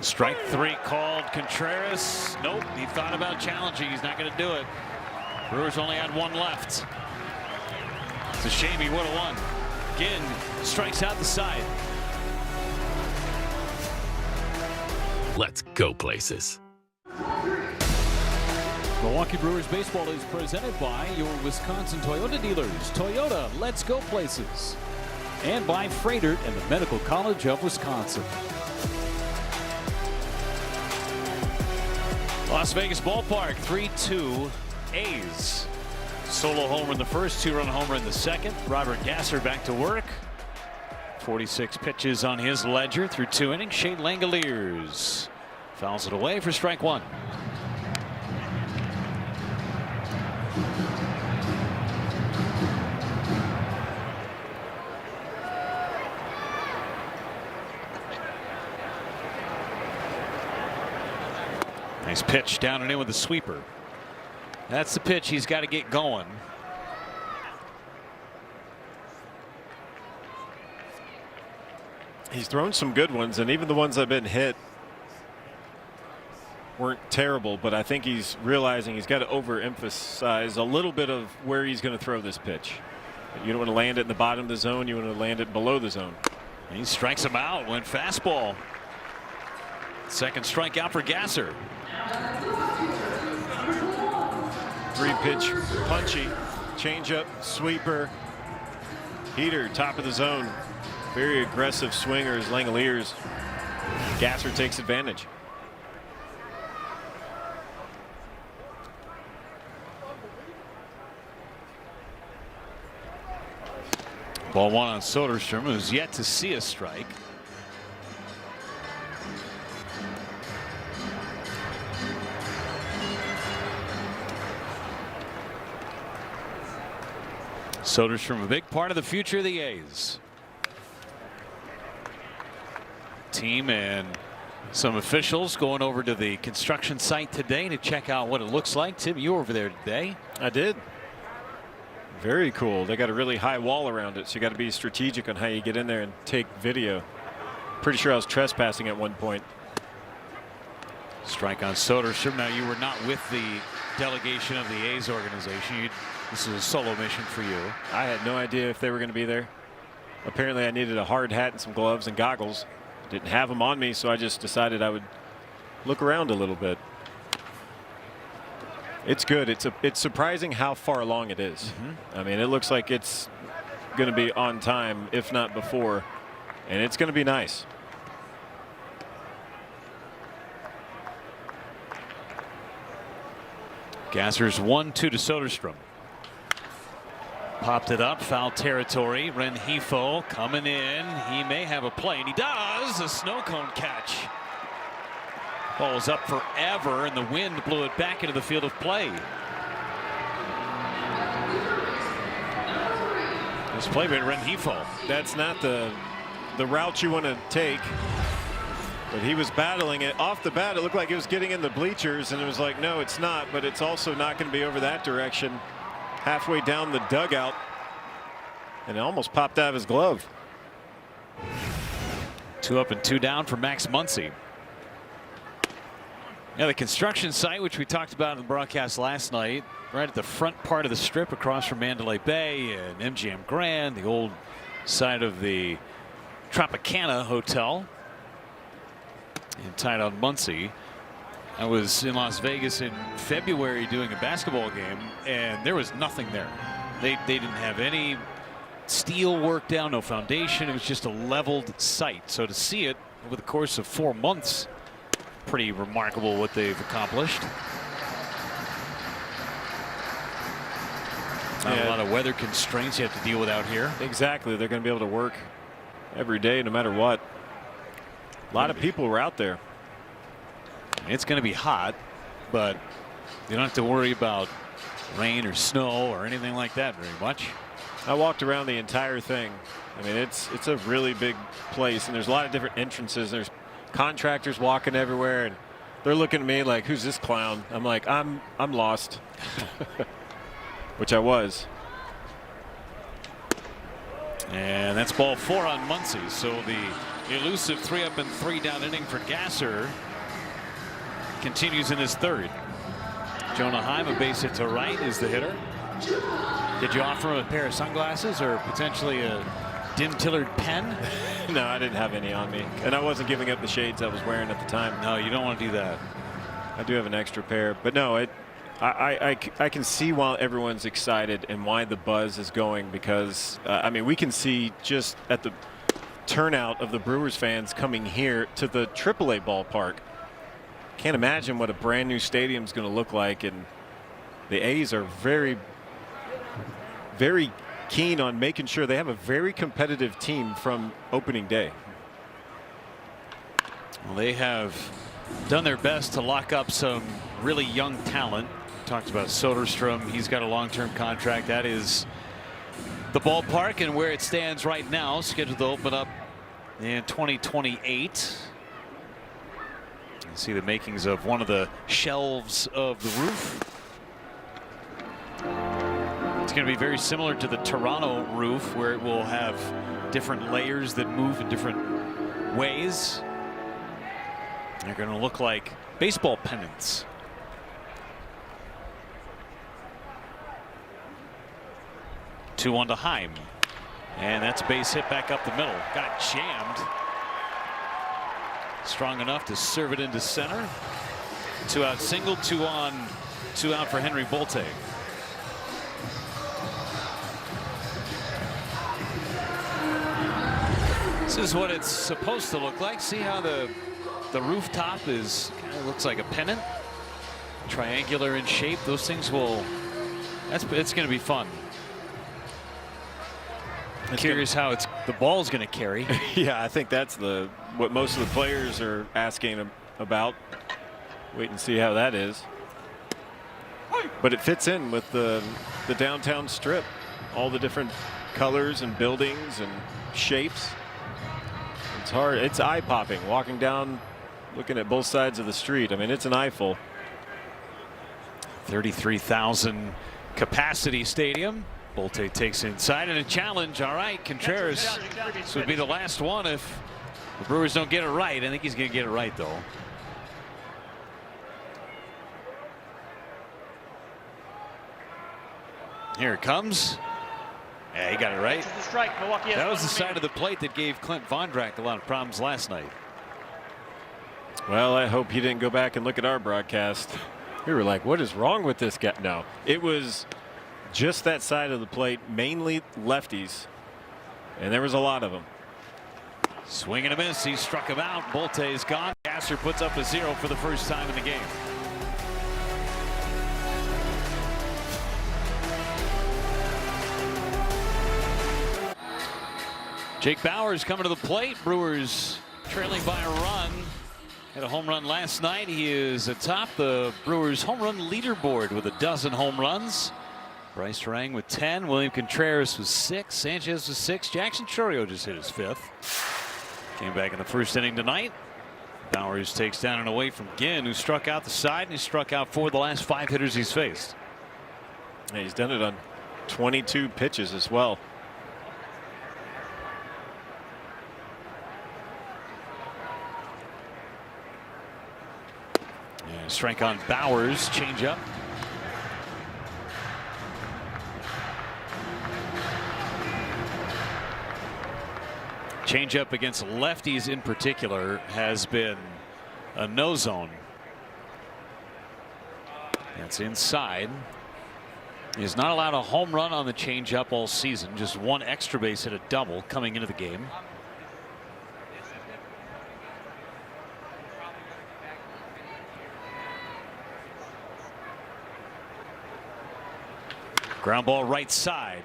Strike 3 called. Contreras. Nope. He thought about challenging. He's not going to do it. Brewers only had one left. It's a shame he would have won. Again, strikes out the side. Let's go places. Milwaukee Brewers baseball is presented by your Wisconsin Toyota dealers. Toyota, let's go places. And by Freighter and the Medical College of Wisconsin. Las Vegas ballpark, 3-2 A's. Solo homer in the first, 2-run homer in the second. Robert Gasser back to work. 46 pitches on his ledger through 2 innings. Shane Langoliers fouls it away for strike 1. Nice pitch down and in with the sweeper. That's the pitch he's got to get going. He's thrown some good ones, and even the ones that have been hit weren't terrible, but I think he's realizing he's got to overemphasize a little bit of where he's going to throw this pitch. You don't want to land it in the bottom of the zone. You want to land it below the zone. He strikes him out. Went fastball. Second strikeout for Gasser. 3-pitch punchy, changeup, sweeper, heater, top of the zone. Very aggressive swinger is Langoliers. Gasser takes advantage. Ball 1 on Soderstrom, who's yet to see a strike. Soderstrom, a big part of the future of the A's. Team and some officials going over to the construction site today to check out what it looks like. Tim, you were over there today. I did. Very cool. They got a really high wall around it, so you got to be strategic on how you get in there and take video. Pretty sure I was trespassing at one point. Strike on Soderstrom. Now, you were not with the delegation of the A's organization. This is a solo mission for you. I had no idea if they were going to be there. Apparently I needed a hard hat and some gloves and goggles. Didn't have them on me, so I just decided I would look around a little bit. It's good. It's surprising how far along it is. I mean, it looks like it's going to be on time, if not before, and it's going to be nice. Gasser's 1-2 to Soderstrom. Popped it up, foul territory. Rengifo coming in. He may have a play, and he does. A snow cone catch. Ball was up forever, and the wind blew it back into the field of play. This play by Rengifo. That's not the route you want to take. But he was battling it off the bat. It looked like it was getting in the bleachers, and it was like, no, it's not. But it's also not going to be over that direction. Halfway down the dugout, and it almost popped out of his glove. 2 up and 2 down for Max Muncy. Now the construction site, which we talked about in the broadcast last night, right at the front part of the strip across from Mandalay Bay and MGM Grand, the old side of the Tropicana Hotel. And tied on Muncy. I was in Las Vegas in February doing a basketball game, and there was nothing there. They didn't have any steel work down, no foundation. It was just a leveled site. So to see it over the course of 4 months, pretty remarkable what they've accomplished. Not a lot of weather constraints you have to deal with out here. Exactly. They're going to be able to work every day, no matter what. A lot of people were out there. It's going to be hot, but you don't have to worry about rain or snow or anything like that very much. I walked around the entire thing. I mean, it's a really big place, and there's a lot of different entrances. There's contractors walking everywhere, and they're looking at me like, who's this clown? I'm like, I'm lost. Which I was. And that's ball 4 on Muncy. So the elusive 3 up and 3 down inning for Gasser continues in his 3rd. Jonah Heim, a base hit to right, is the hitter. Did you offer him a pair of sunglasses or potentially a dim-tillered pen? No, I didn't have any on me, and I wasn't giving up the shades I was wearing at the time. No, you don't want to do that. I do have an extra pair, but no, I can see why everyone's excited and why the buzz is going, because I mean, we can see just at the turnout of the Brewers fans coming here to the AAA ballpark. Can't imagine what a brand new stadium is going to look like, and the A's are very, very keen on making sure they have a very competitive team from opening day. Well, they have done their best to lock up some really young talent. Talked about Soderstrom. He's got a long-term contract. That is the ballpark, and where it stands right now, scheduled to open up in 2028. You see the makings of one of the shelves of the roof. It's going to be very similar to the Toronto roof, where it will have different layers that move in different ways. They're going to look like baseball pennants. Two on to Heim, and that's a base hit back up the middle. Got jammed. Strong enough to serve it into center. 2 out single, 2 on, 2 out for Henry Bolte. This is what it's supposed to look like. See how the rooftop is kind of looks like a pennant, triangular in shape. Those things will. It's going to be fun. I'm curious how the ball's going to carry. Yeah, I think that's what most of the players are asking about. Wait and see how that is. But it fits in with the downtown strip. All the different colors and buildings and shapes. It's hard. It's eye-popping walking down, looking at both sides of the street. I mean, it's an eyeful. 33,000 capacity stadium. Bolte takes inside and a challenge. All right, Contreras. This would be the last one if the Brewers don't get it right. I think he's going to get it right, though. Here it comes. Yeah, he got it right. That was the side of the plate that gave Clint Vondrack a lot of problems last night. Well, I hope he didn't go back and look at our broadcast. We were like, what is wrong with this guy? No, it was just that side of the plate, mainly lefties, and there was a lot of them. Swing and a miss. He struck him out. Bolte is gone. Gasser puts up a 0 for the first time in the game. Jake Bauers coming to the plate. Brewers trailing by a run. Had a home run last night. He is atop the Brewers home run leaderboard with 12 home runs. Bryce Terang with 10. William Contreras with 6. Sanchez with 6. Jackson Chourio just hit his 5th. Came back in the first inning tonight. Bowers takes down and away from Ginn, who struck out the side, and he struck out 4 of the last 5 hitters he's faced. Yeah, he's done it on 22 pitches as well. Yeah, strike on Bowers, changeup. Changeup against lefties in particular has been a no zone. That's inside. He's not allowed a home run on the changeup all season. Just 1 extra base hit, a double coming into the game. Ground ball right side.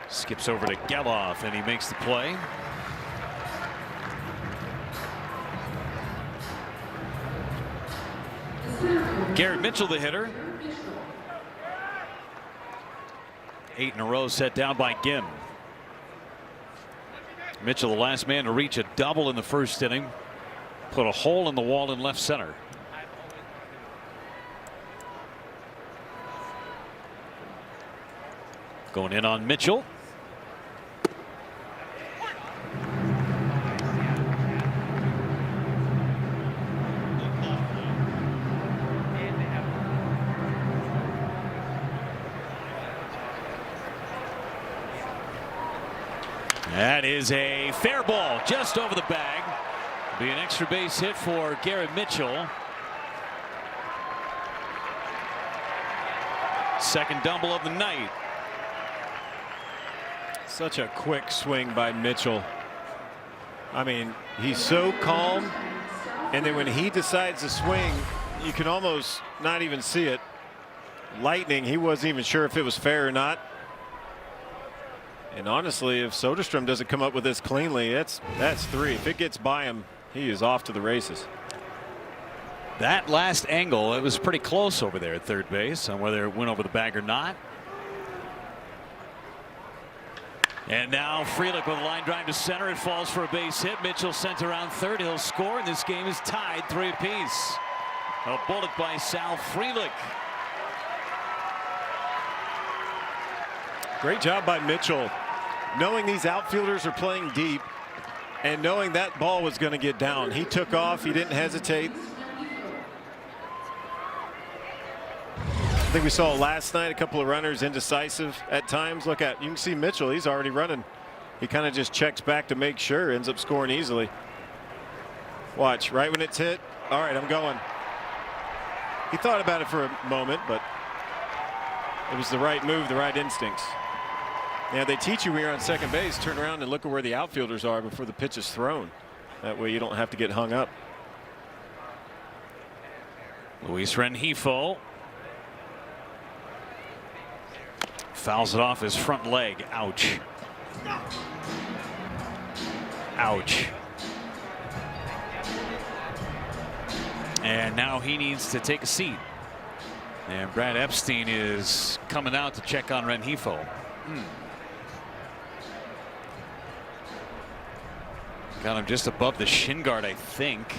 Skips over to Geloff, and he makes the play. Garrett Mitchell, the hitter. 8 in a row set down by Ginn. Mitchell, the last man to reach a double in the first inning. Put a hole in the wall in left center. Going in on Mitchell. That is a fair ball just over the bag. Be an extra base hit for Garrett Mitchell. Second double of the night. Such a quick swing by Mitchell. I mean, he's so calm, and then when he decides to swing, you can almost not even see it. Lightning, he wasn't even sure if it was fair or not. And honestly, if Soderstrom doesn't come up with this cleanly, that's 3. If it gets by him, he is off to the races. That last angle, it was pretty close over there at third base on whether it went over the bag or not. And now Frelick with a line drive to center. It falls for a base hit. Mitchell sent around third. He'll score, and this game is tied 3 apiece. A bullet by Sal Frelick. Great job by Mitchell, knowing these outfielders are playing deep and knowing that ball was going to get down. He took off. He didn't hesitate. I think we saw last night a couple of runners indecisive at times. Look at, you can see Mitchell, he's already running. He kind of just checks back to make sure, ends up scoring easily. Watch, right when it's hit, all right, I'm going. He thought about it for a moment, but it was the right move, the right instincts. Yeah, they teach you when you're on second base, turn around and look at where the outfielders are before the pitch is thrown. That way you don't have to get hung up. Luis Rengifo fouls it off his front leg. Ouch. Ouch. And now he needs to take a seat. And Brad Epstein is coming out to check on Rengifo. Got him just above the shin guard, I think.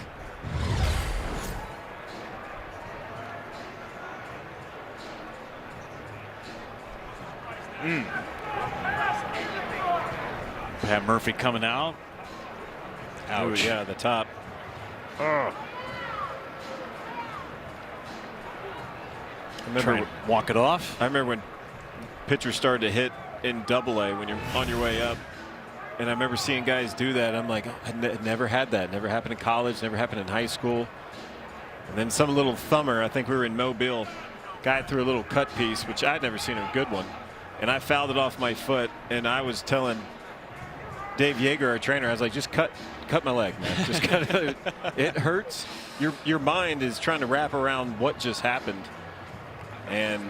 Pat Murphy coming out. Ouch. Ooh, yeah, the top. Trying to walk it off. I remember when pitchers started to hit in Double-A when you're on your way up, and I remember seeing guys do that. I'm like, I never had that. Never happened in college. Never happened in high school. And then some little thumber. I think we were in Mobile. Guy threw a little cut piece, which I'd never seen a good one. And I fouled it off my foot, and I was telling Dave Yeager, our trainer, I was like, just cut my leg, man. Just cut it. It hurts. Your mind is trying to wrap around what just happened, and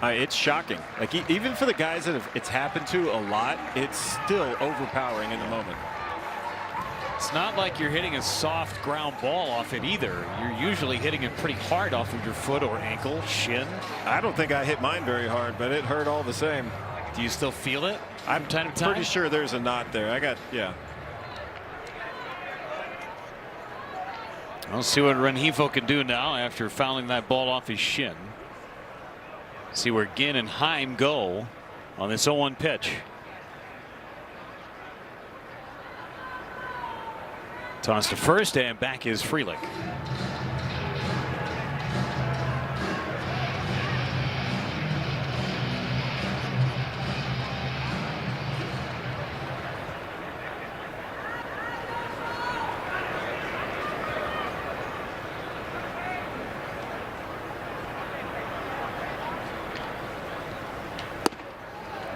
it's shocking. Like even for the guys that it's happened to a lot, it's still overpowering in the moment. It's not like you're hitting a soft ground ball off it either. You're usually hitting it pretty hard off of your foot or ankle, shin. I don't think I hit mine very hard, but it hurt all the same. Do you still feel it? I'm pretty sure there's a knot there. Yeah. We'll see what Rengifo can do now after fouling that ball off his shin. See where Ginn and Heim go on this 0-1 pitch. Toss to first, and back is Frelick.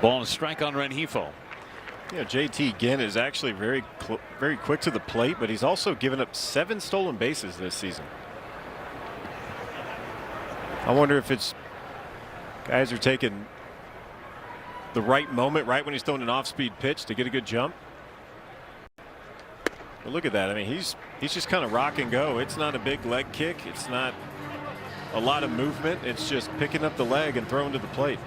Ball and strike on Rengifo. Yeah, JT Ginn is actually very quick to the plate, but he's also given up 7 stolen bases this season. I wonder if it's guys are taking the right moment, right when he's throwing an off-speed pitch to get a good jump. But look at that. I mean, he's just kind of rock and go. It's not a big leg kick. It's not a lot of movement. It's just picking up the leg and throwing to the plate.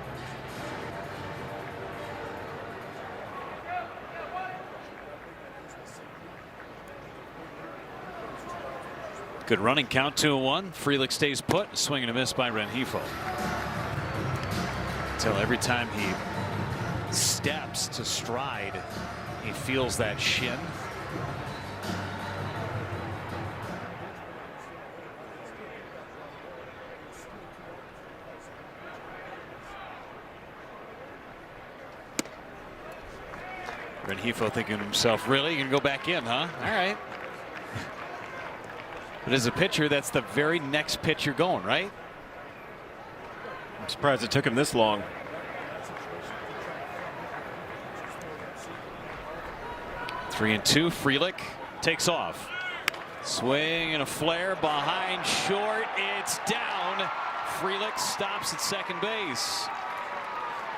Good running count, 2-1. Frelick stays put. Swing and a miss by Rengifo. Until every time he steps to stride, he feels that shin. Rengifo thinking to himself, really? You can go back in, huh? All right. But as a pitcher, that's the very next pitch you're going, right? I'm surprised it took him this long. Three and two. Frelick takes off. Swing and a flare behind short. It's down. Frelick stops at second base.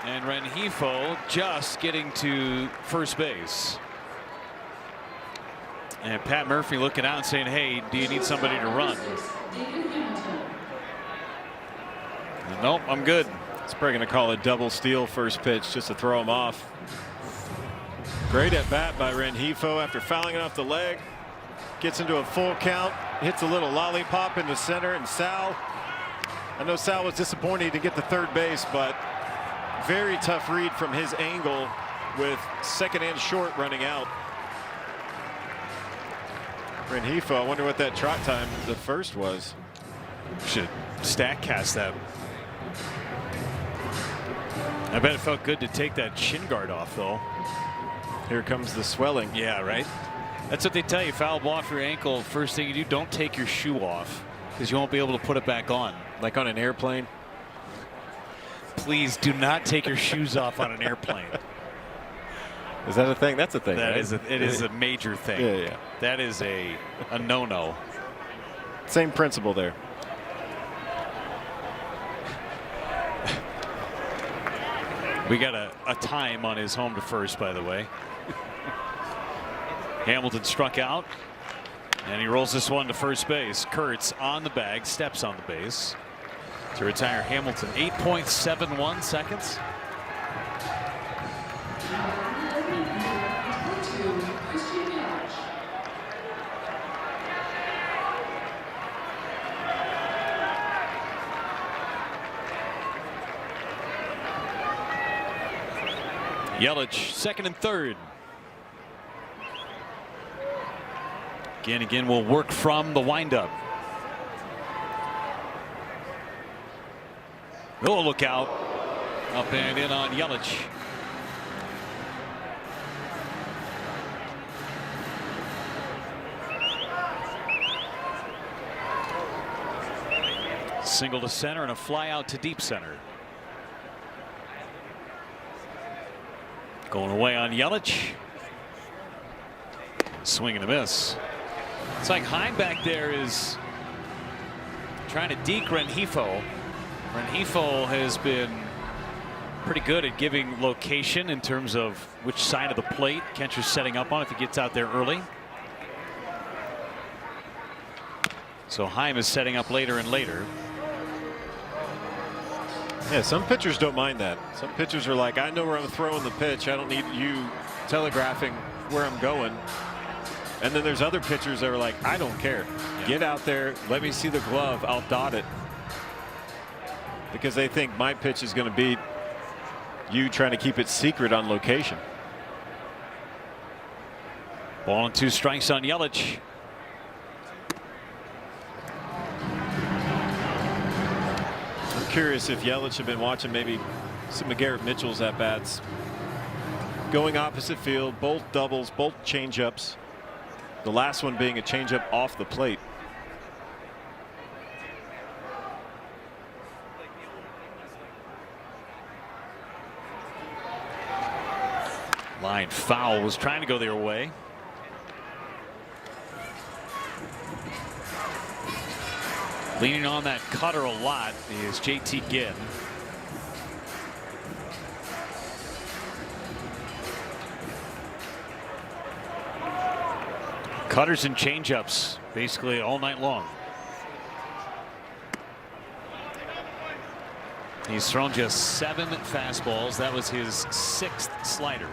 And Rengifo just getting to first base. And Pat Murphy looking out and saying, hey, do you need somebody to run? Nope, I'm good. It's probably going to call a double steal first pitch just to throw him off. Great at bat by Rengifo after fouling it off the leg. Gets into a full count, hits a little lollipop into center, and Sal. I know Sal was disappointed to get to third base, but very tough read from his angle with second and short running out. Rengifo, I wonder what that trot time the first was. Should Statcast that. I bet it felt good to take that shin guard off, though. Here comes the swelling. Yeah, right. That's what they tell you. Foul ball off your ankle. First thing you do, don't take your shoe off because you won't be able to put it back on. Like on an airplane. Please do not take your shoes off on an airplane. Is that a thing? That's a thing. That right? is it is a major thing. Yeah. That is a no-no. Same principle there. We got a time on his home to first, by the way. Hamilton struck out, and he rolls this one to first base. Kurtz on the bag, steps on the base to retire Hamilton. 8.71 seconds. Yelich, second and third. Again will work from the windup. Oh, look out. Up and in on Yelich. Single to center and a fly out to deep center. Going away on Yelich. Swing and a miss. It's like Heim back there is trying to deke Rengifo. Rengifo has been pretty good at giving location in terms of which side of the plate catcher's setting up on if he gets out there early. So Heim is setting up later and later. Yeah, some pitchers don't mind that. Some pitchers are like, I know where I'm throwing the pitch. I don't need you telegraphing where I'm going. And then there's other pitchers that are like, I don't care. Get out there. Let me see the glove. I'll dot it. Because they think my pitch is going to beat you trying to keep it secret on location. Ball and 2 strikes on Yelich. I'm curious if Yelich had been watching maybe some of Garrett Mitchell's at bats. Going opposite field, both doubles, both changeups. The last one being a changeup off the plate. Line foul, was trying to go their way. Leaning on that cutter a lot is JT Gibb. Cutters and changeups basically all night long. He's thrown just 7 fastballs. That was his 6th slider.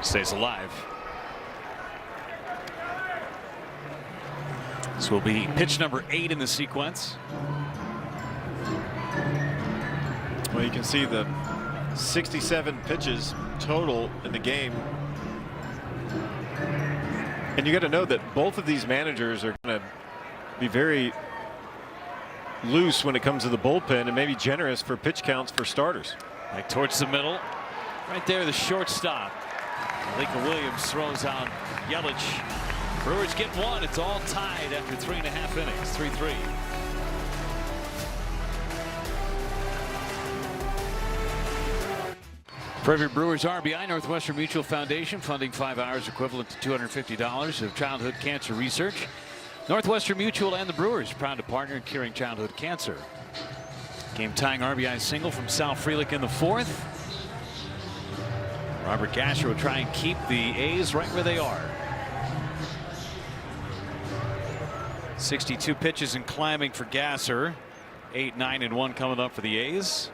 Stays alive. This will be pitch number 8 in the sequence. Well, you can see the 67 pitches total in the game. And you got to know that both of these managers are going to be very loose when it comes to the bullpen and maybe generous for pitch counts for starters. Right towards the middle. Right there, the shortstop. Lika Williams throws out Yelich. Brewers get 1. It's all tied after 3.5 innings. 3-3. For every Brewers RBI, Northwestern Mutual Foundation funding 5 hours equivalent to $250 of childhood cancer research. Northwestern Mutual and the Brewers proud to partner in curing childhood cancer. Game tying RBI single from Sal Frelick in the 4th. Robert Gasser will try and keep the A's right where they are. 62 pitches and climbing for Gasser. 8, 9, and 1 coming up for the A's.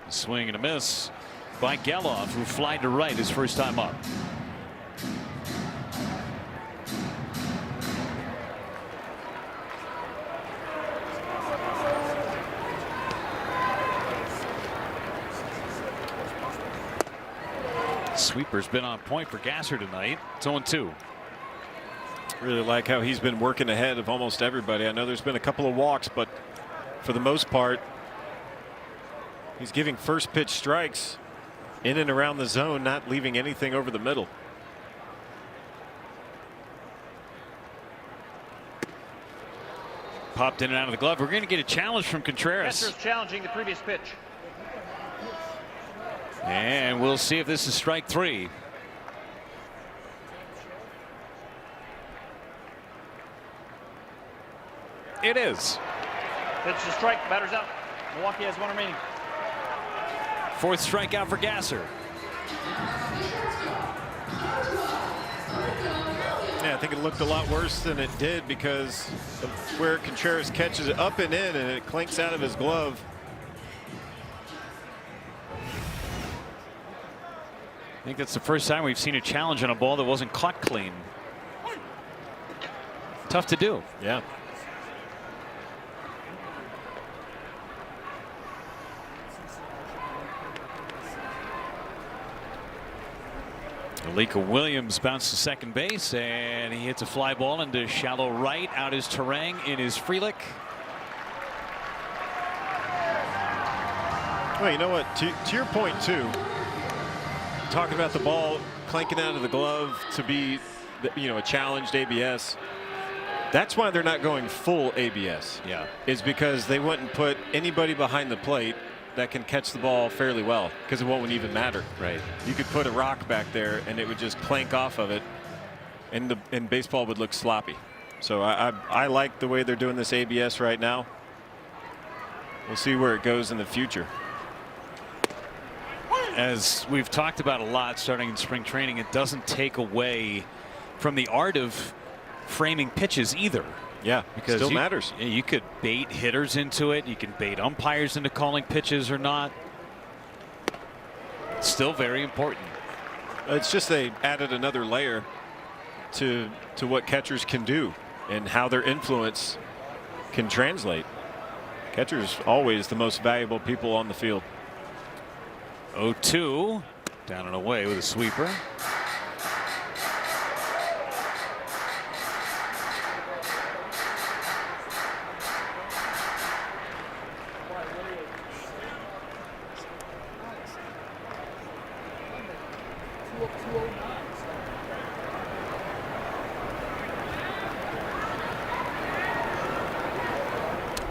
A swing and a miss by Geloff, who flied to right his first time up. Sweeper's been on point for Gasser tonight. It's 0-2. Really like how he's been working ahead of almost everybody. I know there's been a couple of walks, but for the most part, he's giving first pitch strikes in and around the zone, not leaving anything over the middle. Popped in and out of the glove. We're going to get a challenge from Contreras. Castro's challenging the previous pitch. And we'll see if this is strike 3. It is. Pitch to strike. Batter's out. Milwaukee has 1 remaining. 4th strikeout for Gasser. Yeah, I think it looked a lot worse than it did because of where Contreras catches it up and in, and it clinks out of his glove. I think that's the first time we've seen a challenge on a ball that wasn't caught clean. Tough to do. Yeah. Lika Williams bounced to second base, and he hits a fly ball into shallow right. Out is Terang, in is Frelick. Well, you know what? To your point too, talking about the ball clanking out of the glove to be, a challenged ABS. That's why they're not going full ABS. Yeah, is because they wouldn't put anybody behind the plate that can catch the ball fairly well, because it won't even matter. right. You could put a rock back there and it would just clank off of it, and baseball would look sloppy. So I like the way they're doing this ABS right now. We'll see where it goes in the future. as we've talked about a lot starting in spring training, it doesn't take away from the art of framing pitches either. Yeah, because still matters. You could bait hitters into it. You can bait umpires into calling pitches or not. Still very important. It's just they added another layer to what catchers can do and how their influence can translate. Catchers always the most valuable people on the field. 0-2 down and away with a sweeper.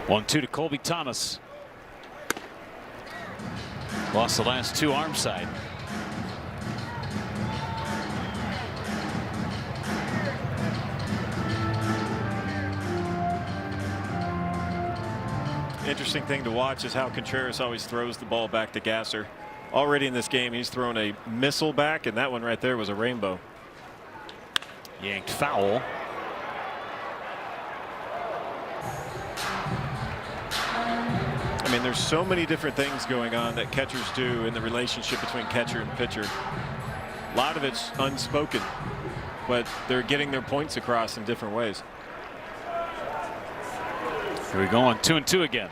One-two to Colby Thomas. Lost the last two arm side. Interesting thing to watch is how Contreras always throws the ball back to Gasser. Already in this game, he's thrown a missile back, and that one right there was a rainbow. Yanked foul. I mean, there's so many different things going on that catchers do in the relationship between catcher and pitcher. A lot of it's unspoken, but they're getting their points across in different ways. Here we go on 2-2 again.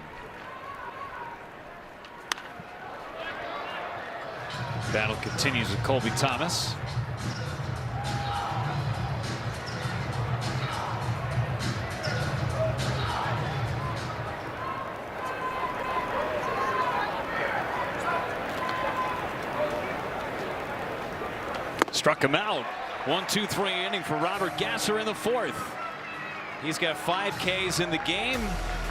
Battle continues with Colby Thomas. Struck him out. 1-2-3 inning for Robert Gasser in the fourth. He's got 5 Ks in the game,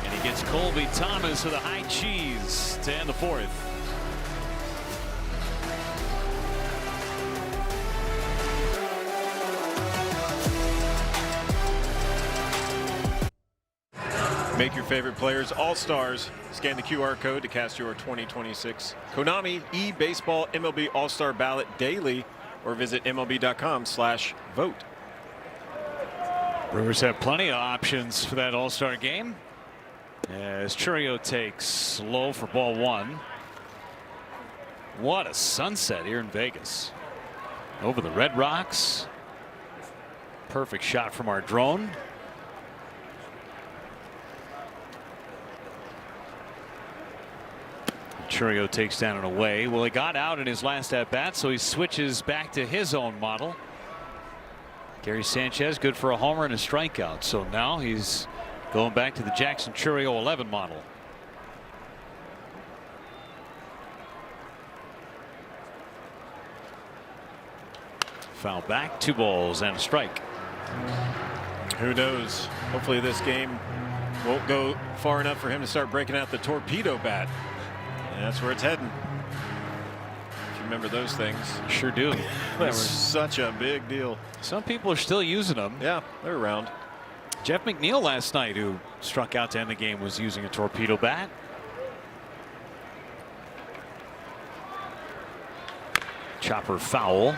and he gets Colby Thomas with a high cheese to end the fourth. Make your favorite players all-stars. Scan the QR code to cast your 2026 Konami eBaseball MLB All-Star Ballot daily, or visit MLB.com/vote. Brewers have plenty of options for that All-Star game. As Chourio takes low for ball 1. What a sunset here in Vegas. Over the Red Rocks. Perfect shot from our drone. Chourio takes down and away. Well, he got out in his last at bat, so he switches back to his own model. Gary Sanchez good for a homer and a strikeout, so now he's going back to the Jackson Chourio 11 model. Foul back, 2 balls and a strike. Who knows? Hopefully this game won't go far enough for him to start breaking out the torpedo bat. And that's where it's heading. If you remember those things. Sure do. That was such a big deal. Some people are still using them. Yeah, they're around. Jeff McNeil last night, who struck out to end the game, was using a torpedo bat. Chopper foul.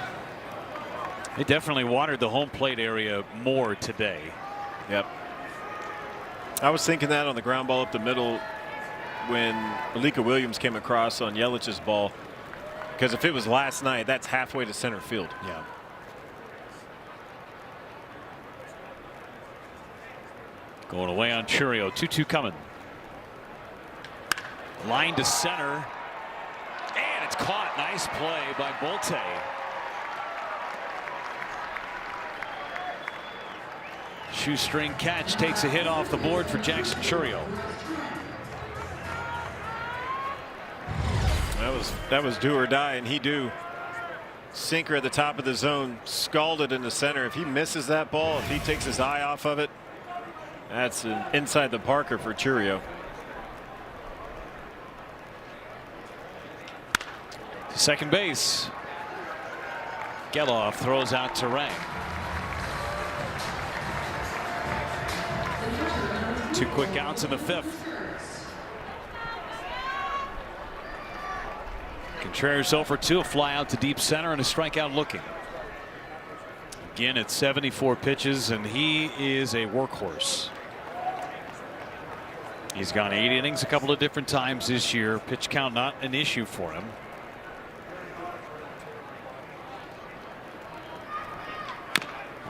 They definitely watered the home plate area more today. Yep. I was thinking that on the ground ball up the middle when Alika Williams came across on Yelich's ball, because if it was last night, that's halfway to center field. Yeah. Going away on Chourio. 2-2 coming. Line to center. And it's caught. Nice play by Bolte. Shoestring catch takes a hit off the board for Jackson Chourio. That was do or die, and he do. Sinker at the top of the zone, scalded in the center. If he misses that ball, if he takes his eye off of it, that's an inside the Parker for Chourio. Second base. Geloff throws out Terang. 2 quick outs in the 5th. Contreras 0 for 2, a fly out to deep center and a strikeout looking. Again at 74 pitches, and he is a workhorse. He's gone 8 innings a couple of different times this year. Pitch count not an issue for him.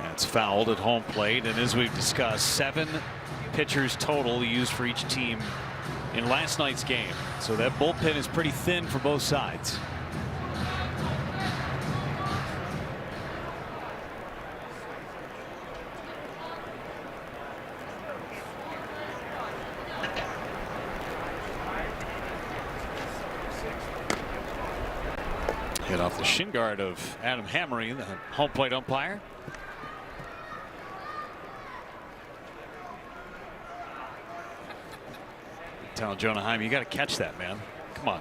That's fouled at home plate, and as we've discussed, 7 pitchers total used for each team in last night's game. So that bullpen is pretty thin for both sides. Hit off the shin guard of Adam Hammery, the home plate umpire. Tell Jonah Heim, you got to catch that, man. Come on.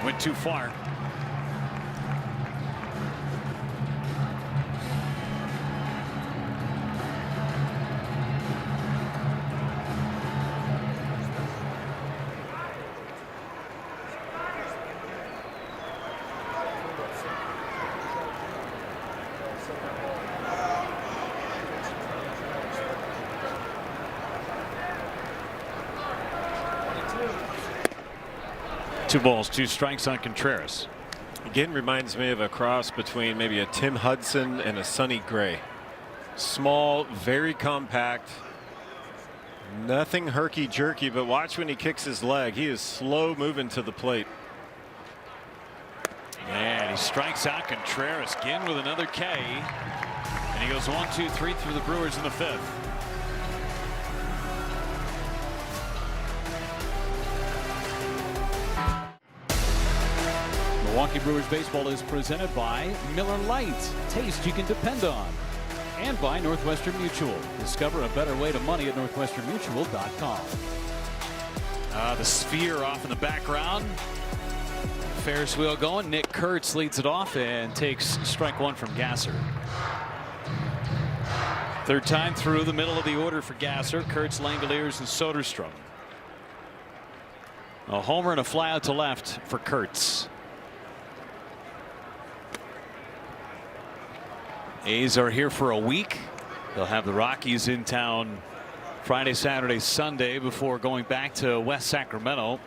Went too far. Two balls, 2 strikes on Contreras. Again, reminds me of a cross between maybe a Tim Hudson and a Sonny Gray. Small, very compact, nothing herky-jerky, but watch when he kicks his leg. He is slow moving to the plate. And he strikes out Contreras again with another K. And he goes 1, 2, 3 through the Brewers in the 5th. Milwaukee Brewers baseball is presented by Miller Lite, taste you can depend on, and by Northwestern Mutual. Discover a better way to money at northwesternmutual.com. The sphere off in the background. Ferris wheel going. Nick Kurtz leads it off and takes strike 1 from Gasser. Third time through the middle of the order for Gasser. Kurtz, Langeliers, and Soderstrom. A homer and a fly out to left for Kurtz. A's are here for a week. They'll have the Rockies in town Friday, Saturday, Sunday before going back to West Sacramento.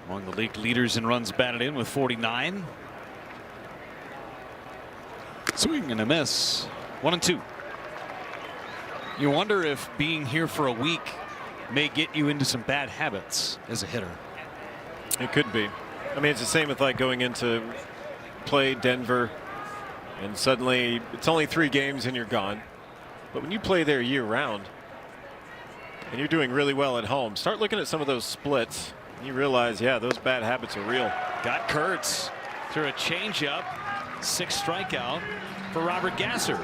Among the league leaders in runs batted in with 49. Swing and a miss. 1-2. You wonder if being here for a week may get you into some bad habits as a hitter. It could be. I mean, it's the same with like going into play Denver and suddenly it's only 3 games and you're gone. But when you play there year round and you're doing really well at home, start looking at some of those splits and you realize, yeah, those bad habits are real. Got Kurtz through a changeup. 6th strikeout for Robert Gasser.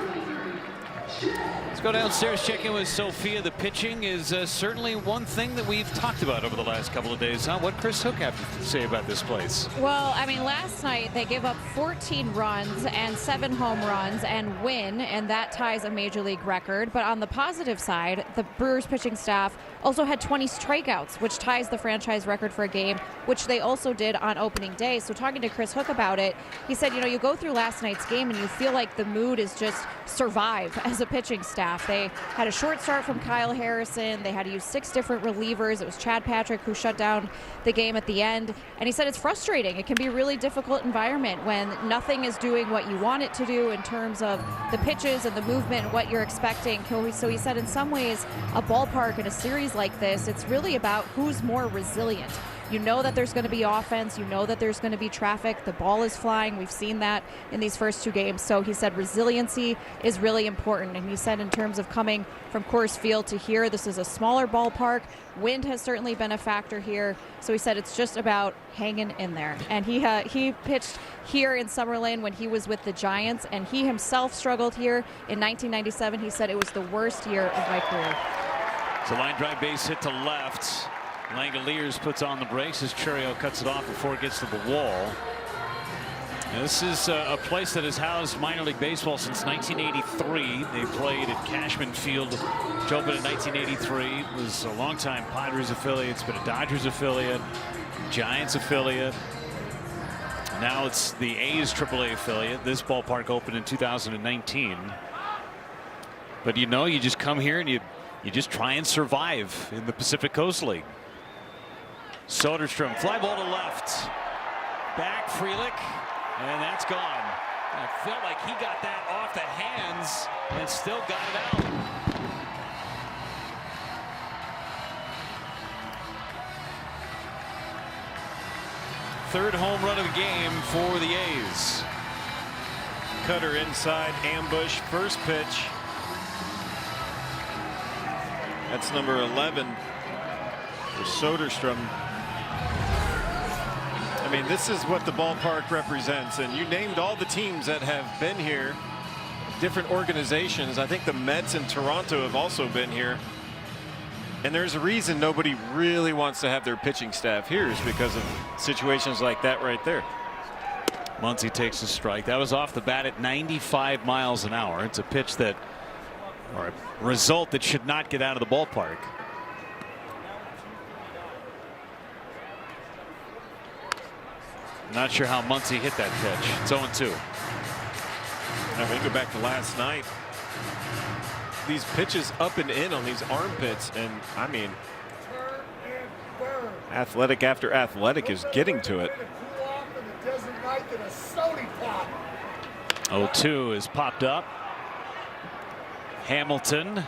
Let's go downstairs, check in with Sophia. The pitching is certainly one thing that we've talked about over the last couple of days. Huh? What Chris Hook have to say about this place? Well, I mean, last night they gave up 14 runs and 7 home runs and win, and that ties a major league record. But on the positive side, the Brewers pitching staff also had 20 strikeouts, which ties the franchise record for a game, which they also did on opening day. So talking to Chris Hook about it, he said, you know, you go through last night's game and you feel like the mood is just survive as a pitching staff. They had a short start from Kyle Harrison. They had to use 6 different relievers. It was Chad Patrick who shut down the game at the end. And he said it's frustrating. It can be a really difficult environment when nothing is doing what you want it to do in terms of the pitches and the movement and what you're expecting. So he said in some ways, a ballpark in a series like this, it's really about who's more resilient. You know that there's going to be offense. You know that there's going to be traffic. The ball is flying. We've seen that in these first 2 games. So he said resiliency is really important. And he said in terms of coming from Coors Field to here, this is a smaller ballpark. Wind has certainly been a factor here. So he said it's just about hanging in there. And he pitched here in Summerlin when he was with the Giants. And he himself struggled here in 1997. He said it was the worst year of my career. It's a line drive base hit to left. Langoliers puts on the brakes as Churio cuts it off before it gets to the wall. And this is a place that has housed minor league baseball since 1983. They played at Cashman Field, which opened in 1983. It was a longtime Padres affiliate. It's been a Dodgers affiliate, Giants affiliate. Now it's the A's AAA affiliate. This ballpark opened in 2019. But you know, you just come here and you just try and survive in the Pacific Coast League. Soderstrom, fly ball to left. Back, Frelick, and that's gone. I felt like he got that off the hands and still got it out. Third home run of the game for the A's. Cutter inside, ambush, first pitch. That's number 11 for Soderstrom. I mean, this is what the ballpark represents, and you named all the teams that have been here, different organizations. I think the Mets and Toronto have also been here, and there's a reason nobody really wants to have their pitching staff here is because of situations like that right there. Muncy takes a strike. That was off the bat at 95 miles an hour. It's a pitch that, or a result that should not get out of the ballpark. Not sure how Muncy hit that pitch. It's 0-2. Now we go back to last night. These pitches up and in on these armpits, and I mean, athletic after athletic is getting to it. 0-2 is popped up. Hamilton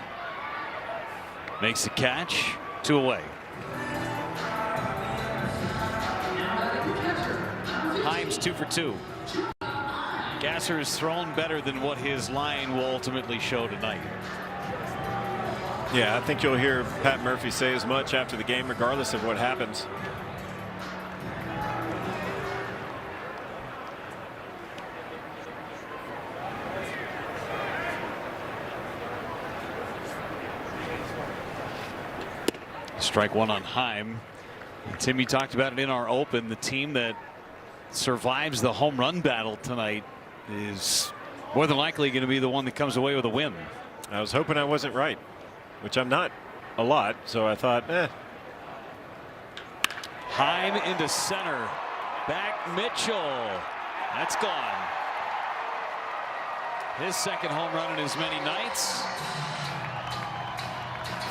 makes the catch. 2 away. Himes 2 for 2. Gasser has thrown better than what his line will ultimately show tonight. Yeah, I think you'll hear Pat Murphy say as much after the game, regardless of what happens. Strike one on Heim. Timmy talked about it in our open. The team that survives the home run battle tonight is more than likely going to be the one that comes away with a win. I was hoping I wasn't right, which I'm not a lot, so I thought, Heim into center. Back Mitchell. That's gone. His second home run in as many nights.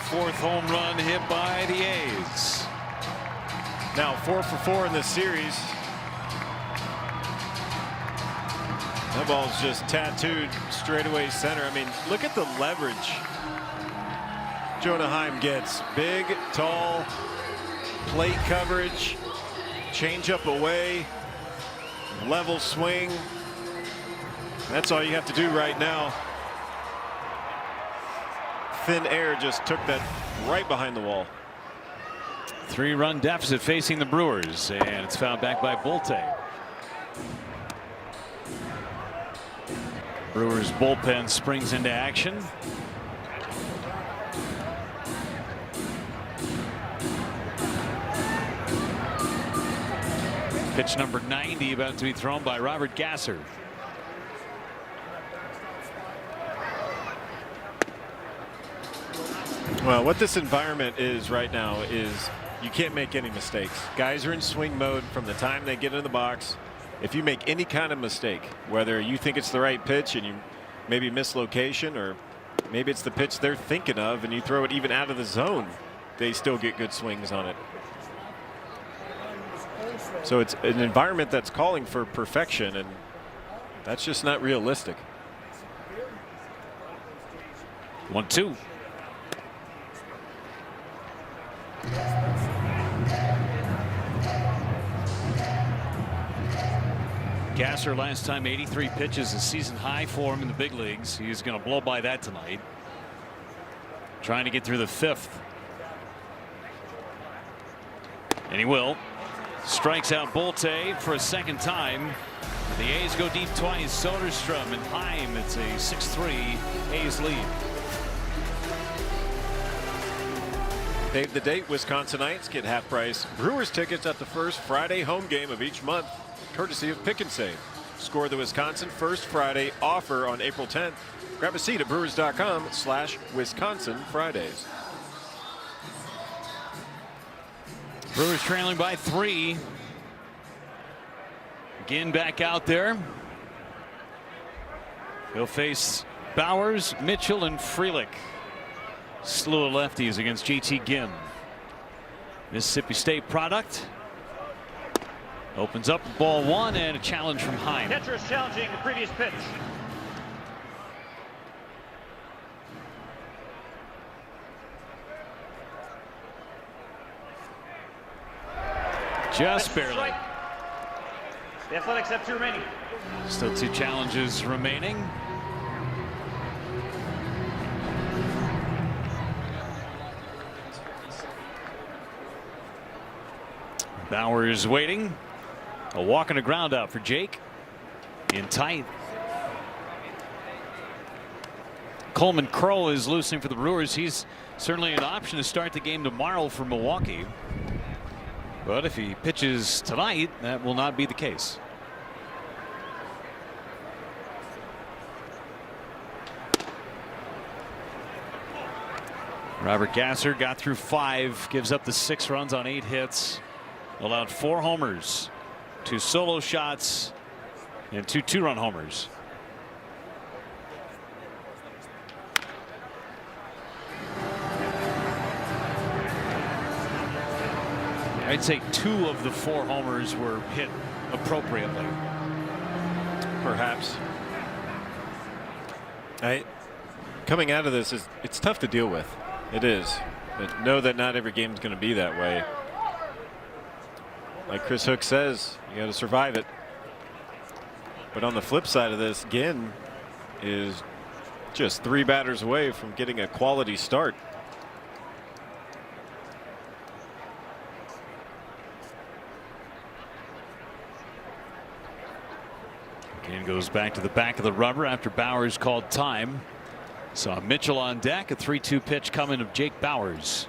Fourth home run hit by the A's. Now 4 for 4 in this series. That ball's just tattooed straightaway center. I mean, look at the leverage Jonah Heim gets. Big, tall, plate coverage, change up away, level swing. That's all you have to do right now. Thin air just took that right behind the wall. 3-run deficit facing the Brewers, and it's fouled back by Bolte. Brewers bullpen springs into action. Pitch number 90 about to be thrown by Robert Gasser. Well, what this environment is right now is you can't make any mistakes. Guys are in swing mode from the time they get in the box. If you make any kind of mistake, whether you think it's the right pitch and you maybe miss location, or maybe it's the pitch they're thinking of and you throw it even out of the zone, they still get good swings on it. So it's an environment that's calling for perfection, and that's just not realistic. 1-2. Gasser last time 83 pitches, a season high for him in the big leagues. He's going to blow by that tonight. Trying to get through the 5th. And he will. Strikes out Bolte for a second time. The A's go deep twice. Soderstrom and Heim. It's a 6-3 A's lead. Save the date, Wisconsinites get half price Brewers tickets at the first Friday home game of each month, courtesy of Pick and Save. Score the Wisconsin First Friday offer on April 10th. Grab a seat at brewers.com/Wisconsin Fridays. Brewers trailing by 3. Again back out there. He'll face Bowers, Mitchell, and Frelick. Slew of lefties against JT Ginn. Mississippi State product. Opens up ball 1 and a challenge from Heim. Catcher is challenging the previous pitch. Just barely. Strike. The Athletics have 2 remaining. Still 2 challenges remaining. Bowers waiting. A walk and a ground out for Jake. In tight. Coleman Crow is loosening for the Brewers. He's certainly an option to start the game tomorrow for Milwaukee. But if he pitches tonight, that will not be the case. Robert Gasser got through 5, gives up the 6 runs on 8 hits, allowed 4 homers, 2 solo shots, and 2 2-run homers. I'd say 2 of the 4 homers were hit appropriately. Perhaps. Coming out of this, it's tough to deal with. It is. But know that not every game is going to be that way. Like Chris Hook says, you got to survive it. But on the flip side of this, Ginn is just 3 batters away from getting a quality start. Ginn goes back to the back of the rubber after Bowers called time. Saw Mitchell on deck. A 3-2 pitch coming of Jake Bowers.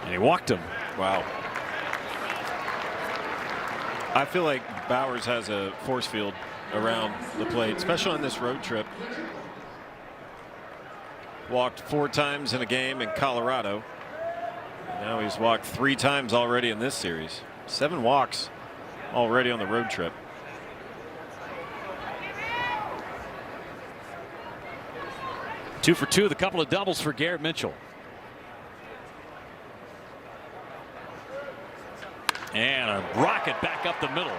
And he walked him. Wow. I feel like Bowers has a force field around the plate, especially on this road trip. Walked 4 times in a game in Colorado. Now he's walked 3 times already in this series. 7 walks already on the road trip. Two for 2, the couple of doubles for Garrett Mitchell. And a rocket back up the middle.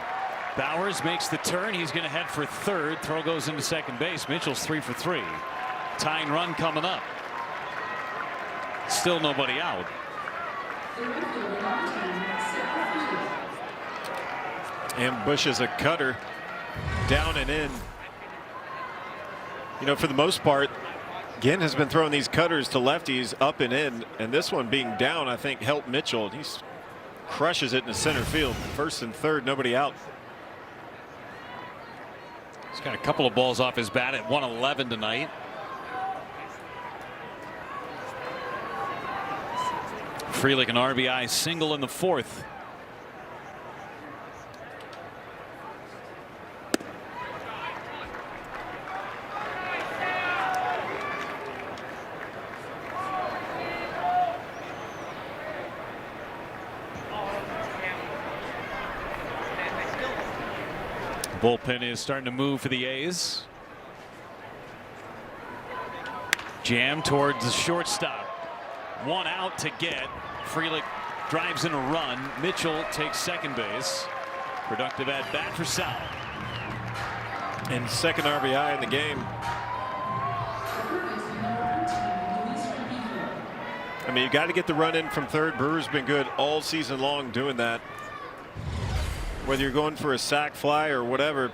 Bowers makes the turn. He's going to head for third. Throw goes into second base. Mitchell's 3 for 3. Tying run coming up. Still nobody out. Ambushes a cutter down and in. You know, for the most part, Ginn has been throwing these cutters to lefties up and in, and this one being down, I think, helped Mitchell. He crushes it in the center field. First and third, nobody out. He's got a couple of balls off his bat at 111 tonight. Frelick an RBI single in the 4th. Bullpen is starting to move for the A's. Jam towards the shortstop. 1 out to get. Frelick drives in a run. Mitchell takes second base. Productive at bat for Sal. And second RBI in the game. I mean, you got to get the run in from third. Brewers been good all season long doing that. Whether you're going for a sac fly or whatever.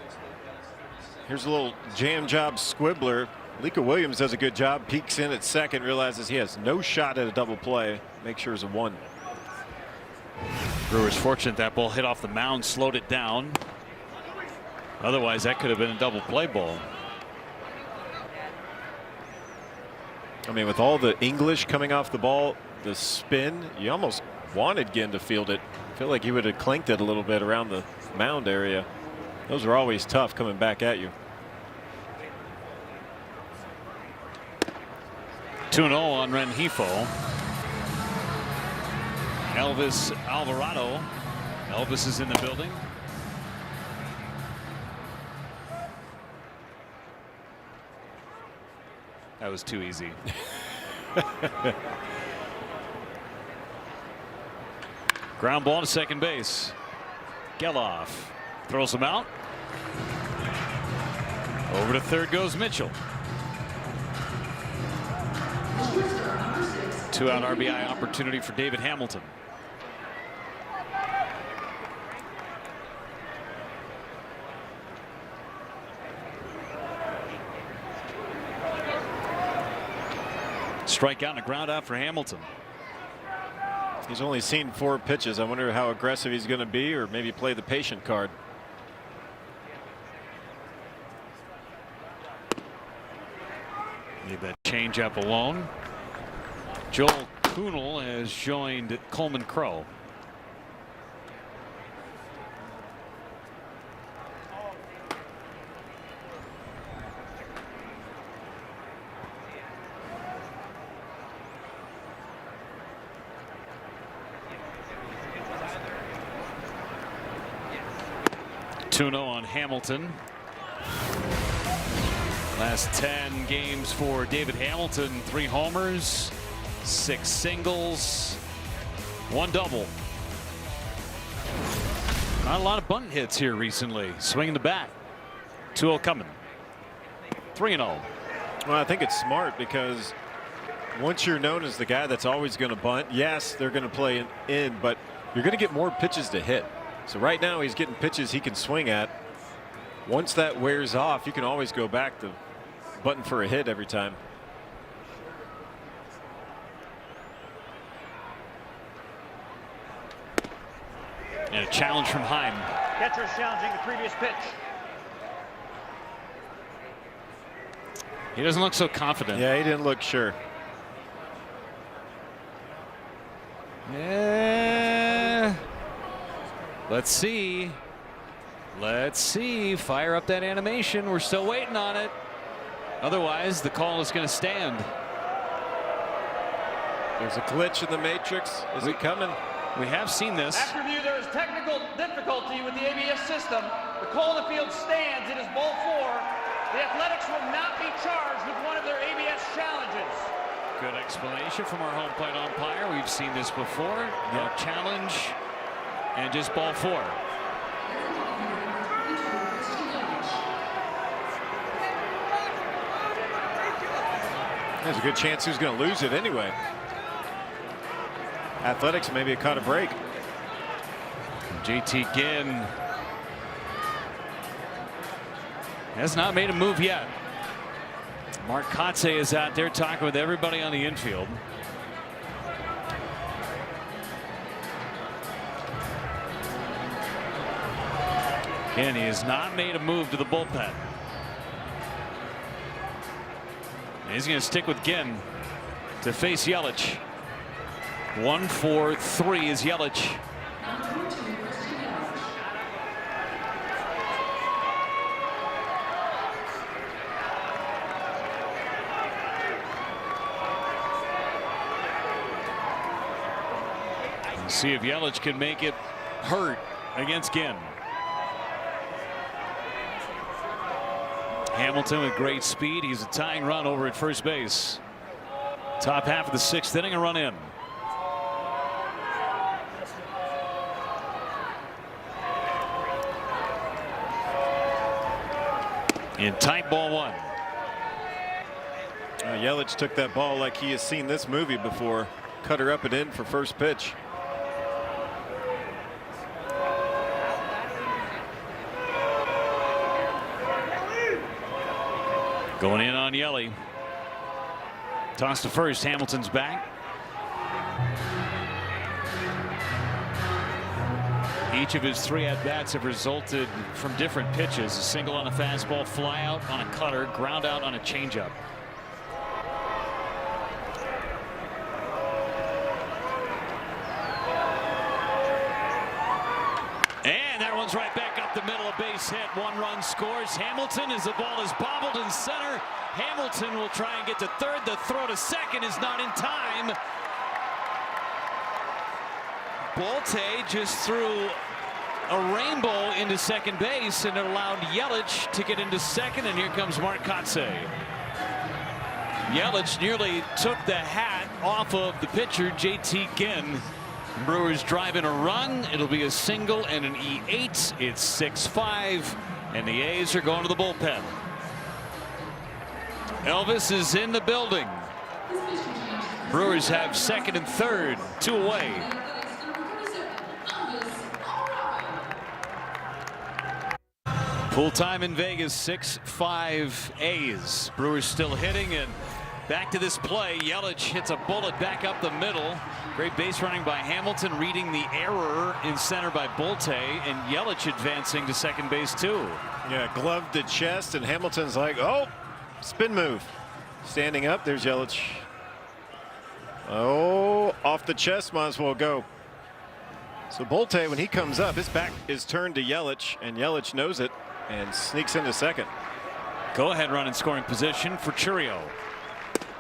Here's a little jam job squibbler. Lika Williams does a good job. Peeks in at second, realizes he has no shot at a double play. Make sure it's a 1. Brewers fortunate that ball hit off the mound, slowed it down. Otherwise, that could have been a double play ball. I mean, with all the English coming off the ball, the spin, you almost wanted Ginn to field it. I feel like he would have clanked it a little bit around the mound area. Those are always tough coming back at you. 2-0 on Rengifo. Elvis Alvarado. Elvis is in the building. That was too easy. Ground ball to second base. Geloff throws him out. Over to third goes Mitchell. 2-out RBI opportunity for David Hamilton. Strikeout and a ground out for Hamilton. He's only seen 4 pitches. I wonder how aggressive he's going to be, or maybe play the patient card. Leave that changeup alone. Joel Kuhnel has joined Coleman Crow. On Hamilton. Last 10 games for David Hamilton. 3 homers, 6 singles, 1 double. Not a lot of bunt hits here recently. Swinging the bat. 2-0 coming. 3-0. Well, I think it's smart because once you're known as the guy that's always going to bunt, yes, they're going to play in, but you're going to get more pitches to hit. So right now he's getting pitches he can swing at. Once that wears off, you can always go back to button for a hit every time. And a challenge from Heim. Catcher's challenging the previous pitch. He doesn't look so confident. Yeah, he didn't look sure. Yeah. Let's see. Let's see. Fire up that animation. We're still waiting on it. Otherwise, the call is going to stand. There's a glitch in the matrix. Is it coming? We have seen this. After review, there is technical difficulty with the ABS system. The call in the field stands. It is ball 4. The Athletics will not be charged with one of their ABS challenges. Good explanation from our home plate umpire. We've seen this before. No challenge. And just ball 4. There's a good chance he was going to lose it anyway. Athletics maybe caught a break. JT Ginn has not made a move yet. Mark Kotze is out there talking with everybody on the infield. Again, he has not made a move to the bullpen. And he's going to stick with Ginn to face Yelich. 1-4-3 is Yelich. Let's see if Yelich can make it hurt against Ginn. Hamilton with great speed. He's a tying run over at first base. Top half of the 6th inning, a run in. In tight, ball 1. Yelich took that ball like he has seen this movie before. Cut her up and in for first pitch. Going in on Yelly. Toss to first. Hamilton's back. Each of his 3 at-bats have resulted from different pitches. A single on a fastball, fly out on a cutter, ground out on a changeup. And that one's right back up the middle. A base hit. 1 run scores. Hamilton, as the ball is bobbled in center. Hamilton will try and get to third. The throw to second is not in time. Bolte just threw a rainbow into second base, and it allowed Yelich to get into second, and here comes Mark Kotsay. Yelich nearly took the hat off of the pitcher, JT Ginn. Brewers driving a run. It'll be a single and an E8. It's 6-5, and the A's are going to the bullpen. Elvis is in the building. Brewers have second and third, 2 away. Full time in Vegas, 6-5 A's. Brewers still hitting, and back to this play. Yelich hits a bullet back up the middle. Great base running by Hamilton, reading the error in center by Bolte, and Yelich advancing to second base too. Yeah, glove to chest, and Hamilton's like, oh, spin move. Standing up, there's Yelich. Oh, off the chest, might as well go. So Bolte, when he comes up, his back is turned to Yelich, and Yelich knows it and sneaks into second. Go ahead run in scoring position for Chourio.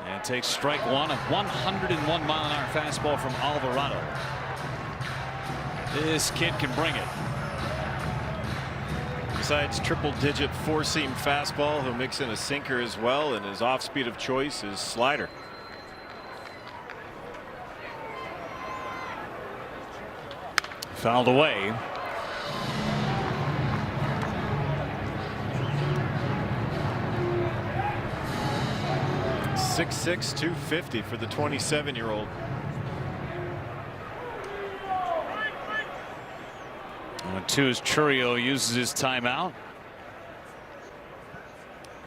And takes strike one, a 101 mile-an-hour fastball from Alvarado. This kid can bring it. Besides triple-digit 4-seam fastball, he'll mix in a sinker as well, and his off-speed of choice is slider. Fouled away. .6'6", 250 for the 27-year-old. On 2 as Chourio uses his timeout.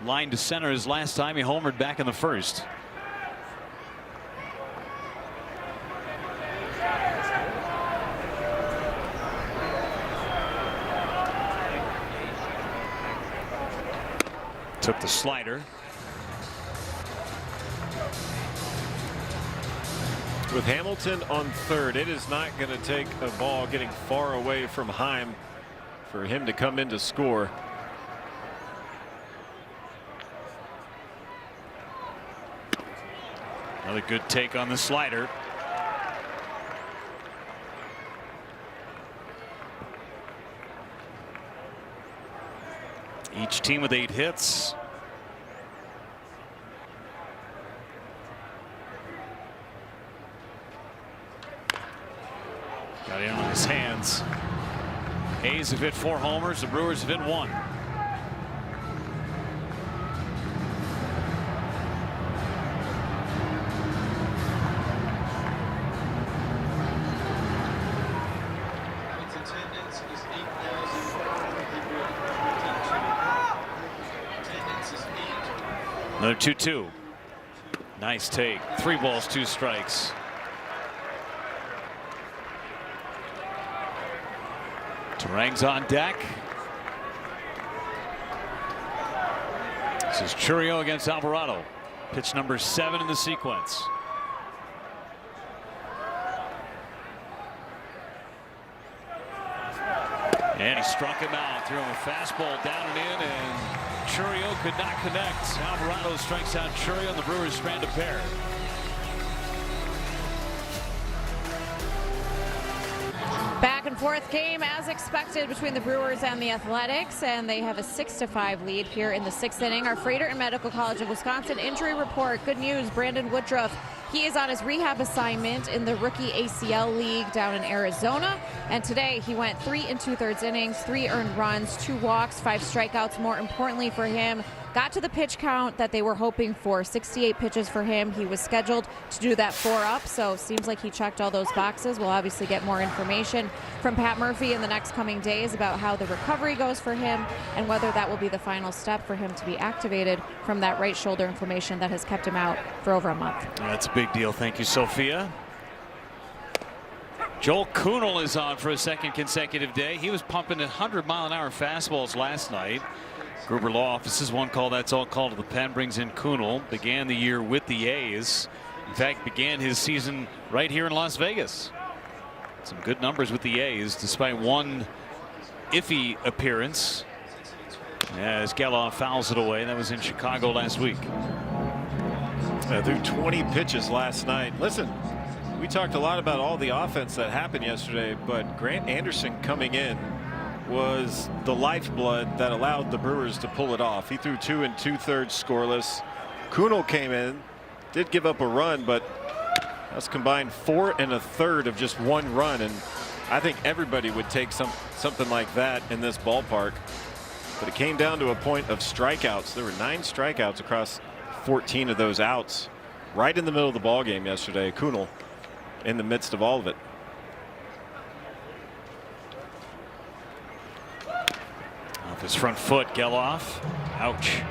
Line to center his last time he homered back in the first. Took the slider. With Hamilton on third, it is not going to take a ball getting far away from Heim for him to come in to score. Another good take on the slider. Each team with 8 hits. Got in on his hands. A's have hit 4 homers. The Brewers have hit 1. Another 2-2. Nice take. 3 balls, 2 strikes. Turang's on deck. This is Chourio against Alvarado. Pitch number 7 in the sequence. And he struck him out. Threw him a fastball down and in, and Chourio could not connect. Alvarado strikes out Chourio, and the Brewers strand a pair. Back and forth game as expected between the Brewers and the Athletics, and they have a 6-5 lead here in the 6th inning. Our Freighter and Medical College of Wisconsin injury report. Good news, Brandon Woodruff. He is on his rehab assignment in the rookie ACL league down in Arizona. And today he went 3 2/3 innings, 3 earned runs, 2 walks, 5 strikeouts. More importantly for him, got to the pitch count that they were hoping for. 68 pitches for him. He was scheduled to do that 4 up. So seems like he checked all those boxes. We'll obviously get more information from Pat Murphy in the next coming days about how the recovery goes for him and whether that will be the final step for him to be activated from that right shoulder inflammation that has kept him out for over a month. That's a big deal. Thank you, Sophia. Joel Kuhnel is on for a second consecutive day. He was pumping 100-mile-an-hour fastballs last night. Gruber Law Offices, one call, that's all call to the pen, brings in Kuhnel. Began the year with the A's. In fact, began his season right here in Las Vegas. Some good numbers with the A's, despite one iffy appearance, as Geloff fouls it away. That was in Chicago last week. Threw 20 pitches last night. Listen, we talked a lot about all the offense that happened yesterday, but Grant Anderson coming in was the lifeblood that allowed the Brewers to pull it off. He threw 2 2/3 scoreless. Kuhnel came in, did give up a run, but that's combined 4 1/3 of just 1 run, and I think everybody would take something like that in this ballpark. But it came down to a point of strikeouts. There were 9 strikeouts across 14 of those outs, right in the middle of the ball game yesterday. Kuhnel in the midst of all of it. Off his front foot, Geloff. Ouch.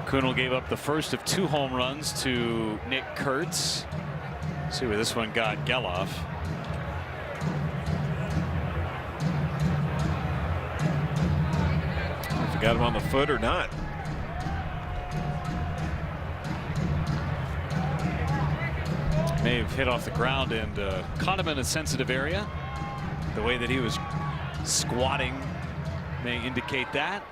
Kuhnel gave up the first of 2 home runs to Nick Kurtz. See where this one got Geloff. If you got him on the foot or not. May have hit off the ground and caught him in a sensitive area. The way that he was squatting may indicate that.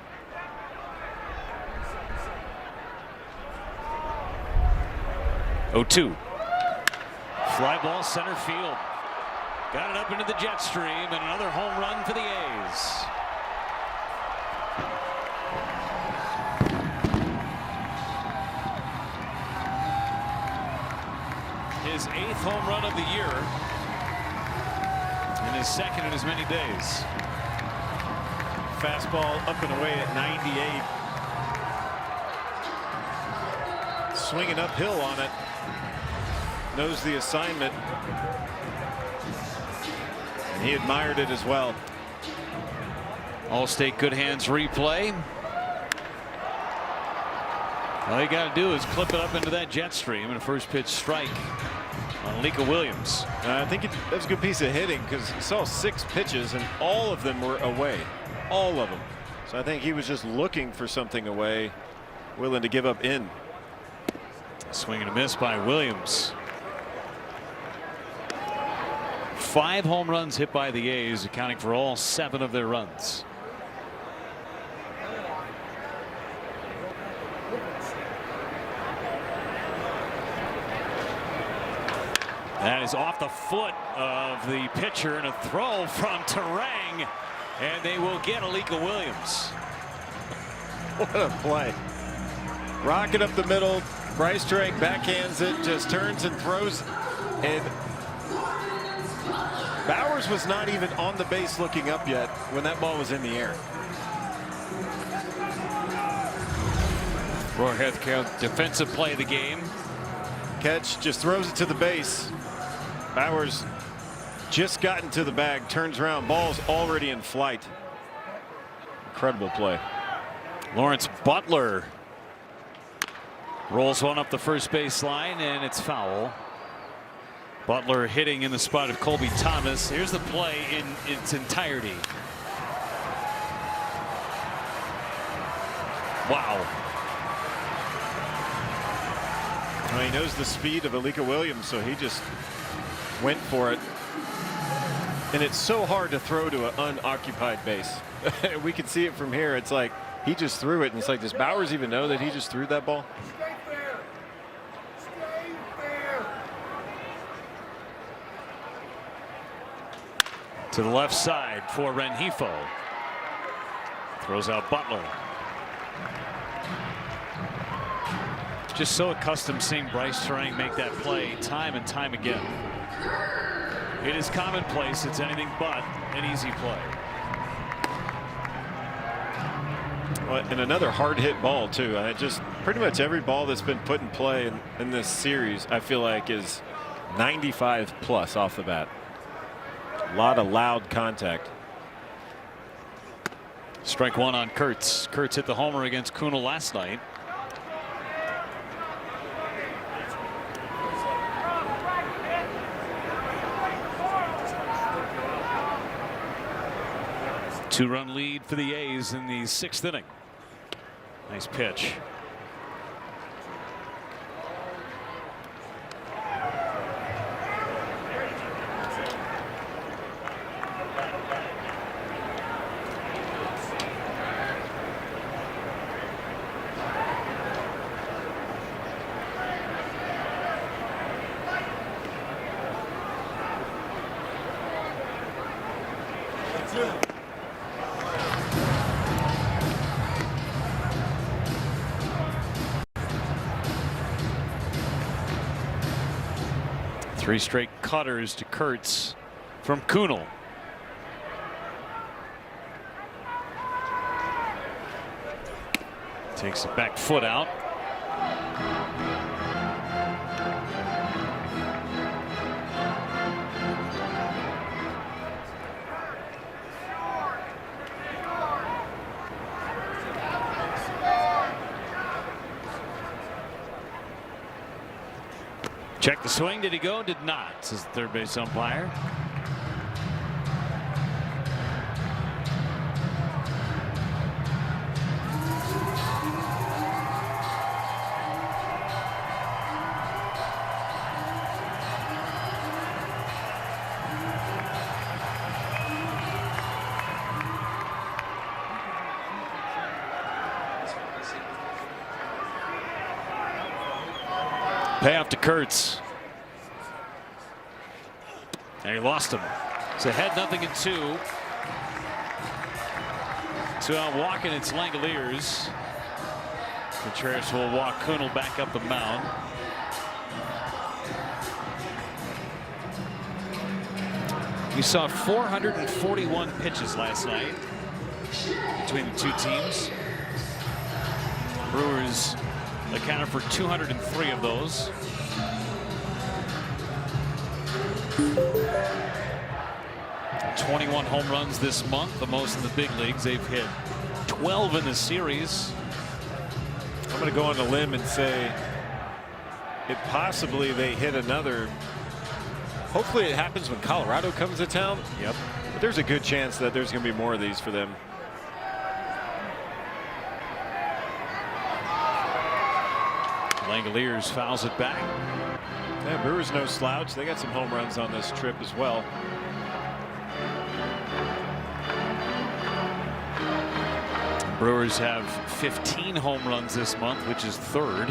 Oh, 2. Fly ball center field. Got it up into the jet stream, and another home run for the A's. His 8th home run of the year, and his 2nd in as many days. Fastball up and away at 98. Swinging uphill on it. Knows the assignment. And he admired it as well. All-State good hands replay. All you got to do is clip it up into that jet stream, and a first pitch strike on Lika Williams. I think that was a good piece of hitting, because he saw 6 pitches and all of them were away. All of them. So I think he was just looking for something away, willing to give up in. Swing and a miss by Williams. 5 home runs hit by the A's, accounting for all 7 of their runs. That is off the foot of the pitcher, and a throw from Terang, and they will get Alika Williams. What a play. Rocket up the middle. Bryce Terang backhands it, just turns and throws, and Bowers was not even on the base looking up yet when that ball was in the air. Roy Heathcote, defensive play of the game. Catch, just throws it to the base. Bowers just got into the bag, turns around, ball's already in flight. Incredible play. Lawrence Butler rolls one up the first base line, and it's foul. Butler hitting in the spot of Colby Thomas. Here's the play in its entirety. Wow. Well, he knows the speed of Alika Williams, so he just went for it. And it's so hard to throw to an unoccupied base. We can see it from here. It's like he just threw it, and it's like, does Bowers even know that he just threw that ball? To the left side for Rengifo. Throws out Butler. Just so accustomed seeing Bryce Terang make that play time and time again. It is commonplace. It's anything but an easy play. Well, and another hard hit ball too. Just pretty much every ball that's been put in play in this series, I feel like, is 95 plus off the bat. A lot of loud contact. Strike 1 on Kurtz. Kurtz hit the homer against Kuhnel last night. 2-run lead for the A's in the 6th inning. Nice pitch. Three straight cutters to Kurtz from Kunal. Takes the back foot out. Check the swing. Did he go? Did not, says the third base umpire. Payoff to Kurtz. And he lost him. It's ahead 0-2. So out walking, it's Langoliers. Contreras will walk Kunal back up the mound. We saw 441 pitches last night between the two teams. Brewers accounted for 203 of those. "21 home runs this month, the most in the big leagues. They've hit 12 in the series. I'm going to go on a limb and say it possibly they hit another. Hopefully it happens when Colorado comes to town. Yep. But there's a good chance that there's going to be more of these for them. Langoliers fouls it back. Yeah, Brewers no slouch. They got some home runs on this trip as well. Brewers have 15 home runs this month, which is third.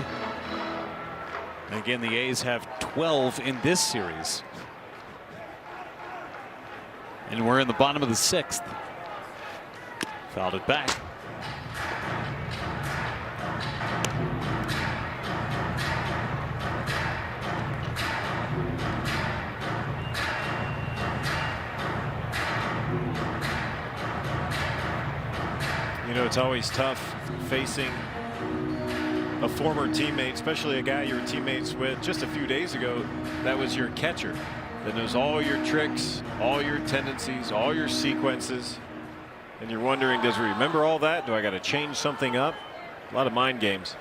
And again, the A's have 12 in this series. And we're in the bottom of the 6th. Fouled it back. You know, it's always tough facing a former teammate, especially a guy you were teammates with just a few days ago. That was your catcher. That knows all your tricks, all your tendencies, all your sequences. And you're wondering, does he remember all that? Do I got to change something up? A lot of mind games.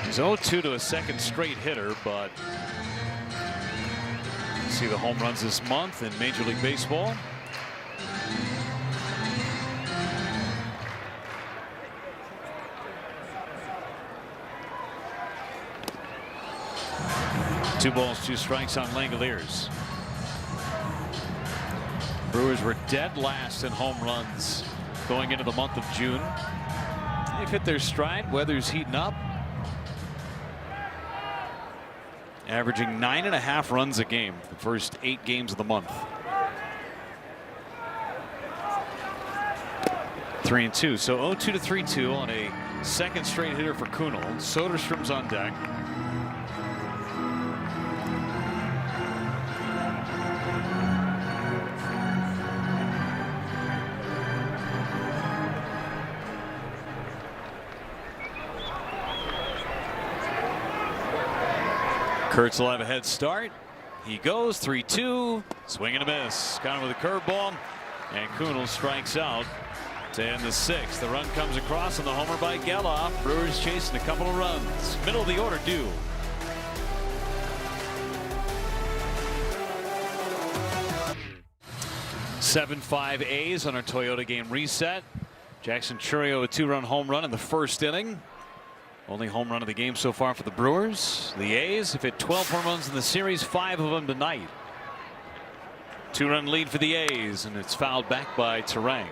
He's 0-2 to a second straight hitter, but you see the home runs this month in Major League Baseball. Two balls, 2 strikes on Langoliers. Brewers were dead last in home runs going into the month of June. They've hit their stride. Weather's heating up. Averaging 9.5 runs a game the first 8 games of the month. 3-2. So 0-2 to 3-2 on a second straight hitter for Kunal. Soderstrom's on deck. Kurtz will have a head start. He goes 3-2. Swing and a miss. Got him with a curveball. And Kunal strikes out to end the 6th. The run comes across on the homer by Geloff. Brewers chasing a couple of runs. Middle of the order due. 7-5 A's on our Toyota game reset. Jackson Chourio a 2-run home run in the first inning. Only home run of the game so far for the Brewers. The A's have hit 12 home runs in the series, 5 of them tonight. 2-run lead for the A's, and it's fouled back by Terang.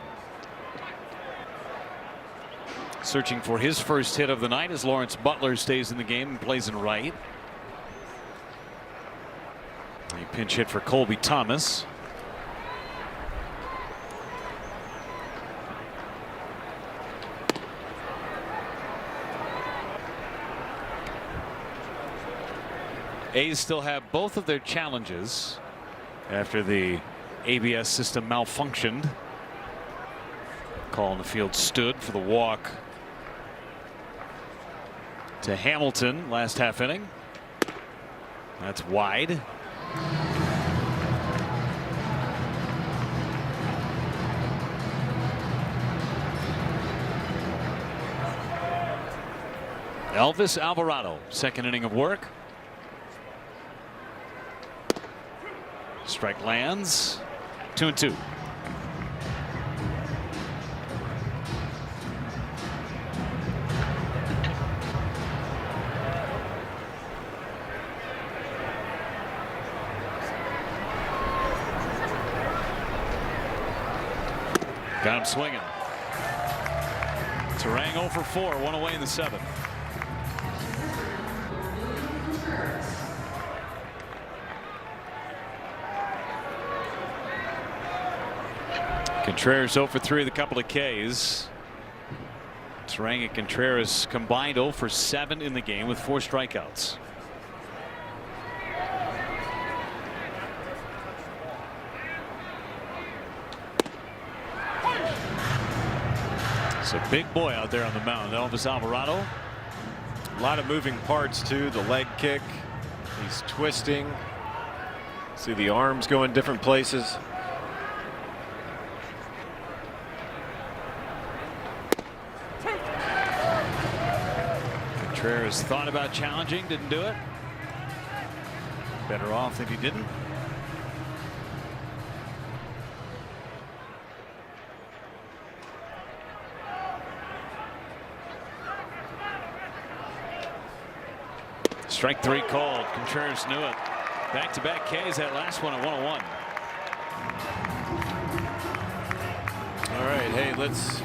Searching for his first hit of the night as Lawrence Butler stays in the game and plays in right. A pinch hit for Colby Thomas. A's still have both of their challenges after the ABS system malfunctioned. Call on the field stood for the walk to Hamilton last half inning. That's wide. Elvis Alvarado, second inning of work. Strike lands. 2-2. Got him swinging. Terang 0 for 4, one away in the 7th. Contreras 0 for 3 with a couple of Ks. Terang and Contreras combined 0 for 7 in the game with 4 strikeouts. It's a big boy out there on the mound, Elvis Alvarado. A lot of moving parts too. The leg kick. He's twisting. See the arms going different places. Contreras thought about challenging, didn't do it. Better off if he didn't. Strike 3 called. Contreras knew it. Back-to-back Ks. That last one at 101. All right, hey, let's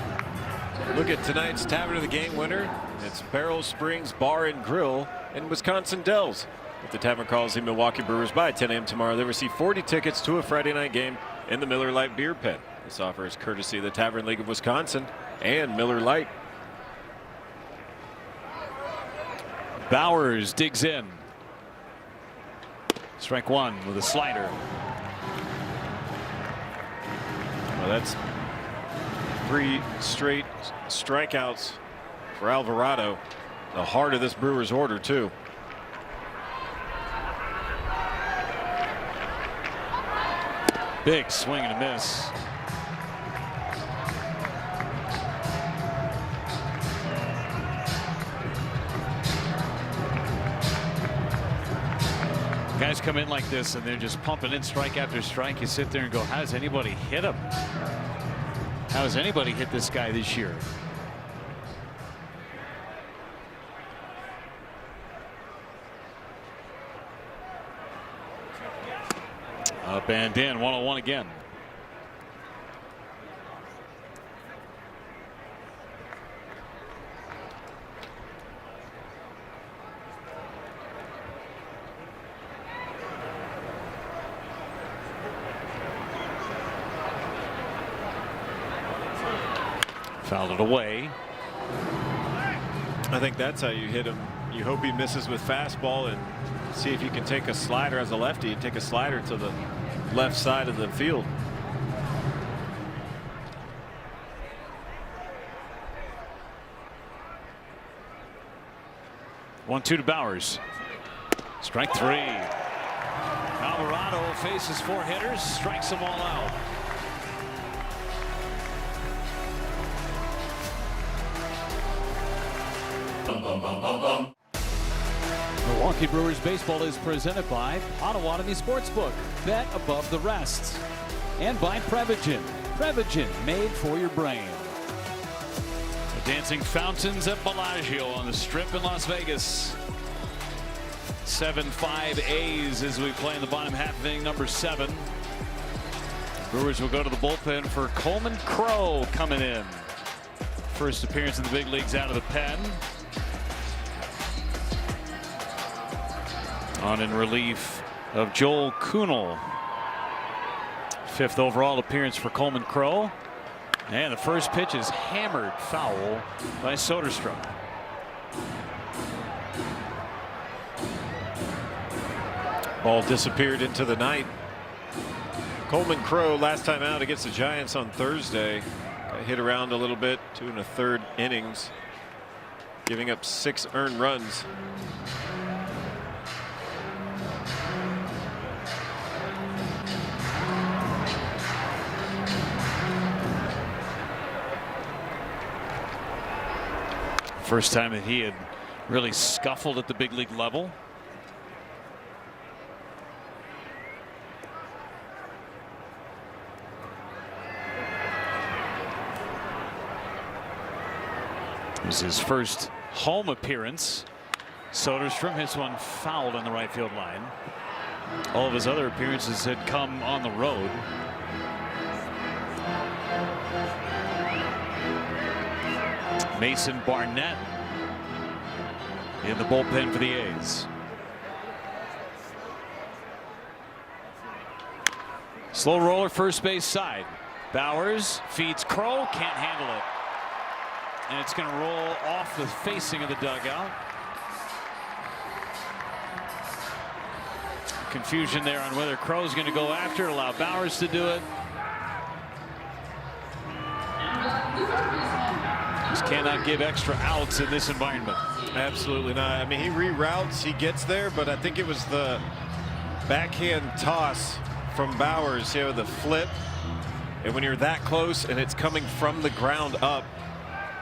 look at tonight's Tavern of the Game winner. It's Barrel Springs Bar and Grill in Wisconsin Dells. If the tavern calls the Milwaukee Brewers by 10 a.m. tomorrow, they receive 40 tickets to a Friday night game in the Miller Lite Beer Pen. This offer is courtesy of the Tavern League of Wisconsin and Miller Lite. Bowers digs in. Strike 1 with a slider. Well, that's 3 straight strikeouts for Alvarado. The heart of this Brewers order too. Big swing and a miss. Guys come in like this and they're just pumping in strike after strike. You sit there and go, how does anybody hit him? How has anybody hit this guy this year? Up and in, 101 again. Fouled it away. I think that's how you hit him. You hope he misses with fastball and see if you can take a slider as a lefty and take a slider to the left side of the field. One-two to Bowers. Strike 3. Alvarado faces 4 hitters, strikes them all out. Milwaukee Brewers baseball is presented by Potawatomi Sportsbook. Bet above the rest. and by Prevagen. Prevagen, made for your brain. The dancing fountains at Bellagio on the Strip in Las Vegas. 7-5 A's as we play in the bottom half of inning number 7. Brewers will go to the bullpen for Coleman Crow coming in. First appearance in the big leagues out of the pen. On in relief of Joel Kuhnel. 5th overall appearance for Coleman Crow. And the first pitch is hammered foul by Soderstrom. Ball disappeared into the night. Coleman Crow last time out against the Giants on Thursday. Got hit around a little bit, 2 1/3 innings, giving up 6 earned runs. First time that he had really scuffled at the big league level. It was his first home appearance. Soderstrom hits one fouled on the right field line. All of his other appearances had come on the road. Mason Barnett in the bullpen for the A's. Slow roller first base side. Bowers feeds Crow, can't handle it. And it's going to roll off the facing of the dugout. Confusion there on whether Crow's going to go after it, allow Bowers to do it. Just cannot give extra outs in this environment. Absolutely not. I mean, he reroutes, he gets there, but I think it was the backhand toss from Bowers, you know, the flip. And when you're that close and it's coming from the ground up,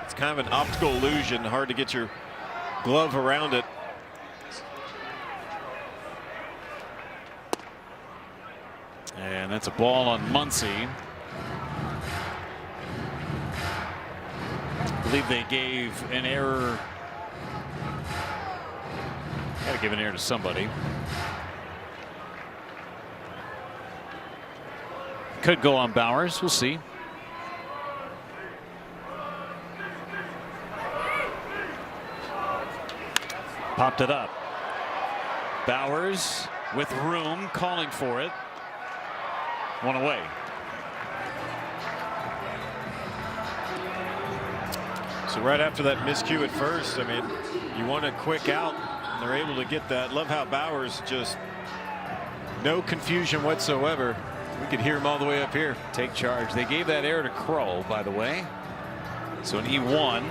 it's kind of an optical illusion, hard to get your glove around it. And that's a ball on Muncy. I believe they gave an error. Got to give an error to somebody. Could go on Bowers. We'll see. Popped it up. Bowers with room, calling for it. One away. So right after that miscue at first, I mean, you want a quick out, and they're able to get that. Love how Bowers just no confusion whatsoever. We could hear him all the way up here. Take charge. They gave that error to Crow, by the way. So an E1.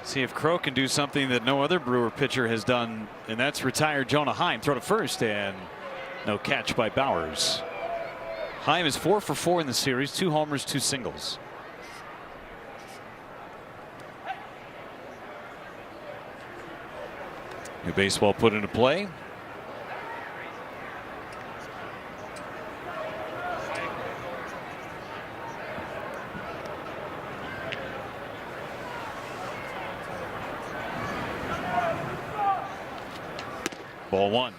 See if Crow can do something that no other Brewer pitcher has done, and that's retire Jonah Heim. Throw to first, and no catch by Bowers. Heim is 4 for 4 in the series, 2 homers, 2 singles. New baseball put into play. Ball 1.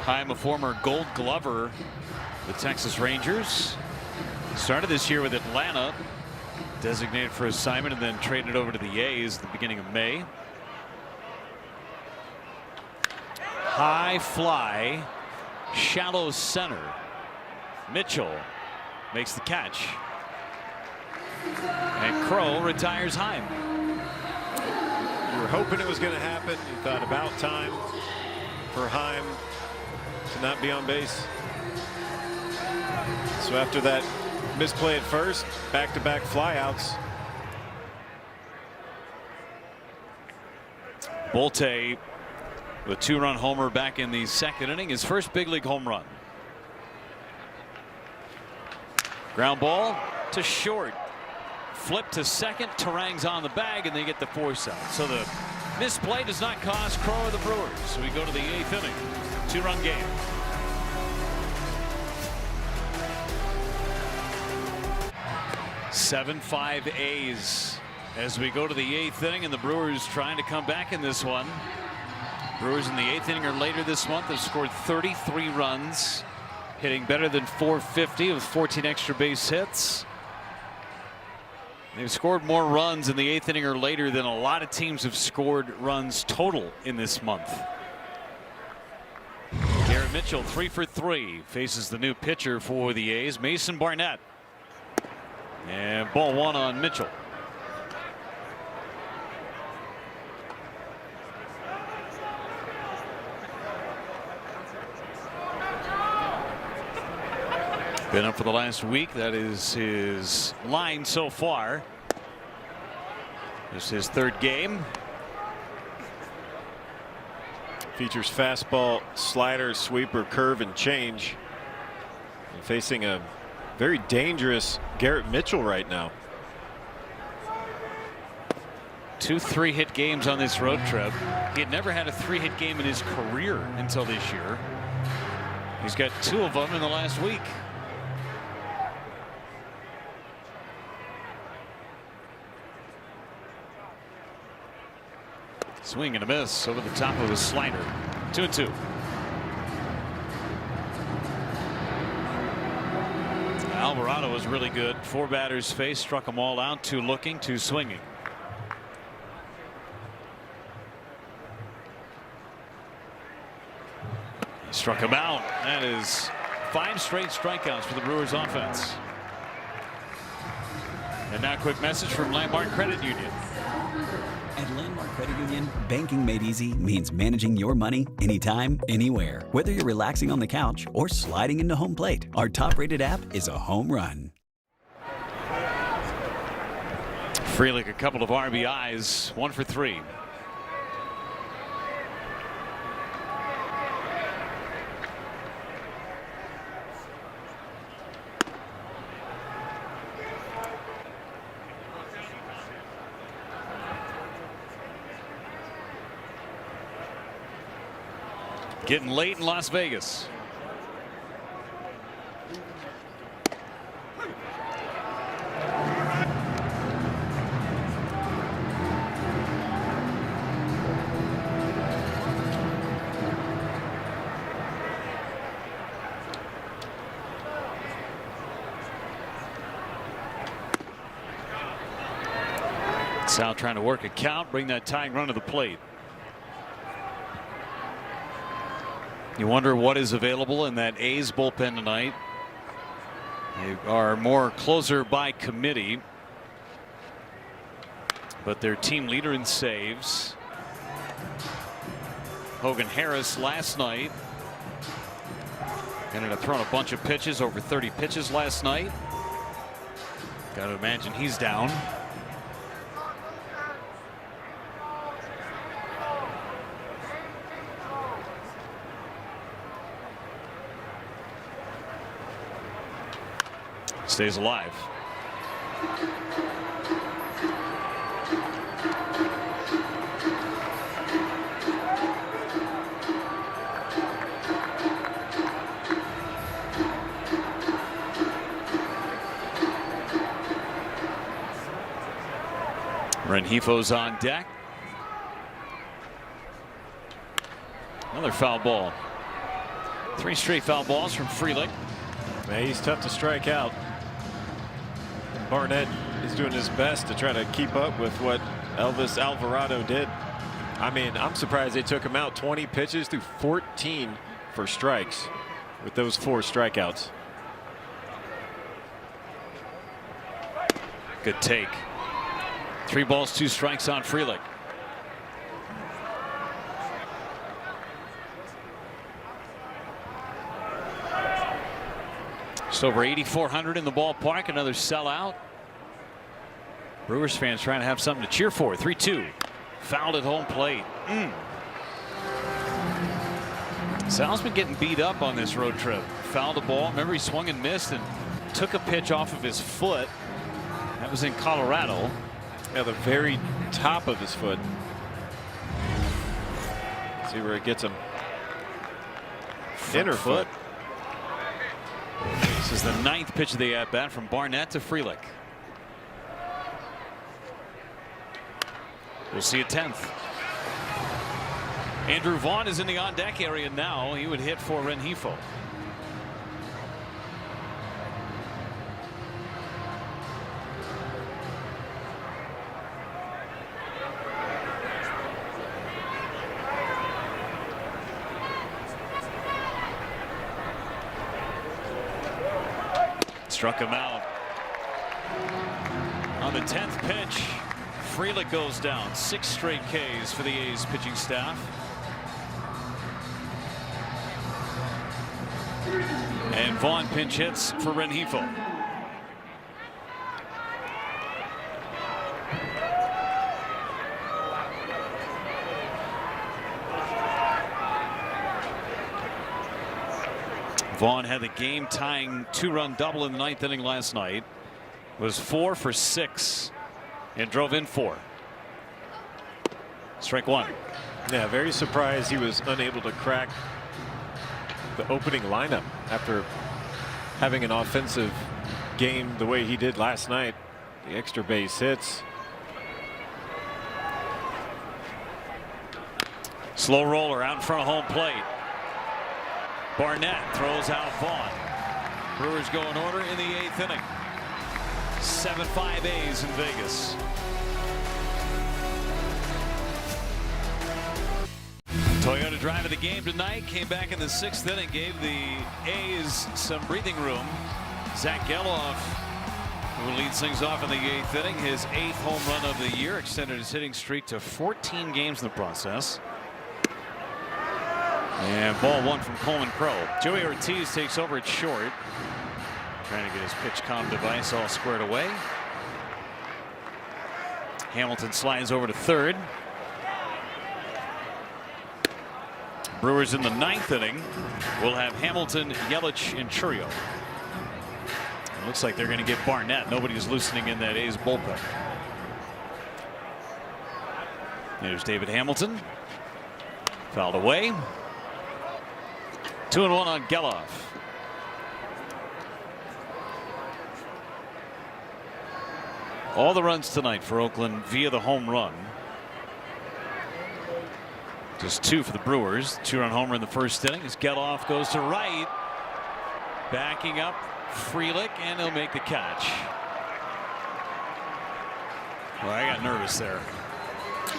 Heim, a former Gold Glover, the Texas Rangers. Started this year with Atlanta, designated for assignment, and then traded over to the A's at the beginning of May. High fly, shallow center. Mitchell makes the catch. And Crow retires Heim. You were hoping it was going to happen. You thought about time for Heim to not be on base. So after that misplay at first, back-to-back flyouts. Bolte with a 2-run homer back in the second inning, his first big league home run. Ground ball to short. Flip to second. Tarang's on the bag, and they get the force out. So the Misplay does not cost Crow or the Brewers. So we go to the 8th inning. 2-run game. (7-5) A's as we go to the 8th inning, and the Brewers trying to come back in this one. Brewers in the 8th inning or later this month have scored 33 runs, hitting better than .450 with 14 extra base hits. They've scored more runs in the 8th inning or later than a lot of teams have scored runs total in this month. Garrett Mitchell 3 for 3 faces the new pitcher for the A's, Mason Barnett. And ball 1 on Mitchell. Been up for the last week. That is his line so far. This is his 3rd game. Features fastball, slider, sweeper, curve, and change. And facing a very dangerous Garrett Mitchell right now. 2 3-hit games on this road trip. He had never had a 3-hit game in his career until this year. He's got 2 of them in the last week. Swing and a miss over the top of his slider. 2-2. Alvarado was really good. 4 batters faced, struck them all out. 2 looking, 2 swinging. He struck him out. That is 5 straight strikeouts for the Brewers offense. And now a quick message from Landmark Credit Union. At Landmark Credit Union, banking made easy means managing your money anytime, anywhere. Whether you're relaxing on the couch or sliding into home plate, our top-rated app is a home run. Frelick, a couple of RBIs, 1 for 3. Getting late in Las Vegas. Sal trying to work a count, bring that tying run to the plate. You wonder what is available in that A's bullpen tonight. They are more closer by committee, but their team leader in saves, Hogan Harris, last night ended up throwing a bunch of pitches, over 30 pitches last night. Got to imagine he's down. Stays alive. Renjifo's on deck. Another foul ball. 3 straight foul balls from Frelick. Man, he's tough to strike out. Barnett is doing his best to try to keep up with what Elvis Alvarado did. I mean, I'm surprised they took him out. 20 pitches through 14 for strikes with those 4 strikeouts. Good take. 3 balls, 2 strikes on Frelick. Just over 8,400 in the ballpark. Another sellout. Brewers fans trying to have something to cheer for. 3-2. Fouled at home plate. Sal's been getting beat up on this road trip. Fouled a ball. Remember, he swung and missed and took a pitch off of his foot. That was in Colorado. Yeah, the very top of his foot. See where it gets him. Inner foot. This is the 9th pitch of the at-bat from Barnett to Frelick. We'll see a 10th. Andrew Vaughn is in the on-deck area now. He would hit for Rengifo. Struck him out. On the 10th pitch, Frelick goes down. 6 straight Ks for the A's pitching staff. And Vaughn pinch hits for Rengifo. Vaughn had the game-tying 2-run double in the 9th inning last night. Was 4 for 6 and drove in 4. Strike 1. Yeah, very surprised he was unable to crack the opening lineup after having an offensive game the way he did last night. The extra base hits. Slow roller out in front of home plate. Barnett throws out Vaughn. Brewers go in order in the 8th inning. 7-5 A's in Vegas. Toyota drive of the game tonight came back in the 6th inning, gave the A's some breathing room. Zach Geloff, who leads things off in the 8th inning, his 8th home run of the year, extended his hitting streak to 14 games in the process. And ball 1 from Coleman Crow. Joey Ortiz takes over at short, trying to get his pitch comm device all squared away. Hamilton slides over to third. Brewers in the 9th inning will have Hamilton, Yelich, and Churio. It looks like they're going to get Barnett. Nobody's loosening in that A's bullpen. There's David Hamilton. Fouled away. 2-1 on Geloff. All the runs tonight for Oakland via the home run. Just 2 for the Brewers. 2-run homer in the 1st inning as Geloff goes to right. Backing up Frelick, and he'll make the catch. Well, I got nervous there.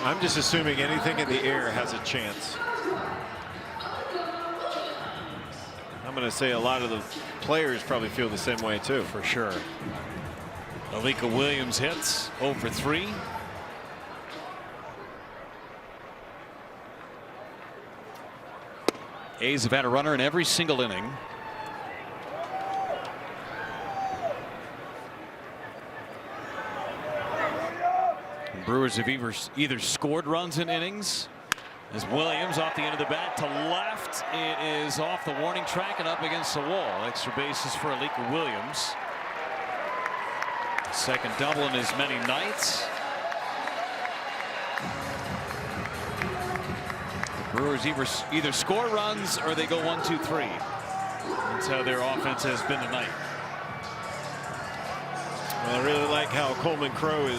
I'm just assuming anything in the air has a chance. I'm going to say a lot of the players probably feel the same way too. For sure. Alika Williams hits 0 for 3. A's have had a runner in every single inning. And Brewers have either scored runs in innings. As Williams off the end of the bat to left, it is off the warning track and up against the wall. Extra bases for Alika Williams. Second double in as many nights. The Brewers either score runs or they go 1-2-3. That's how their offense has been tonight. Well, I really like how Coleman Crow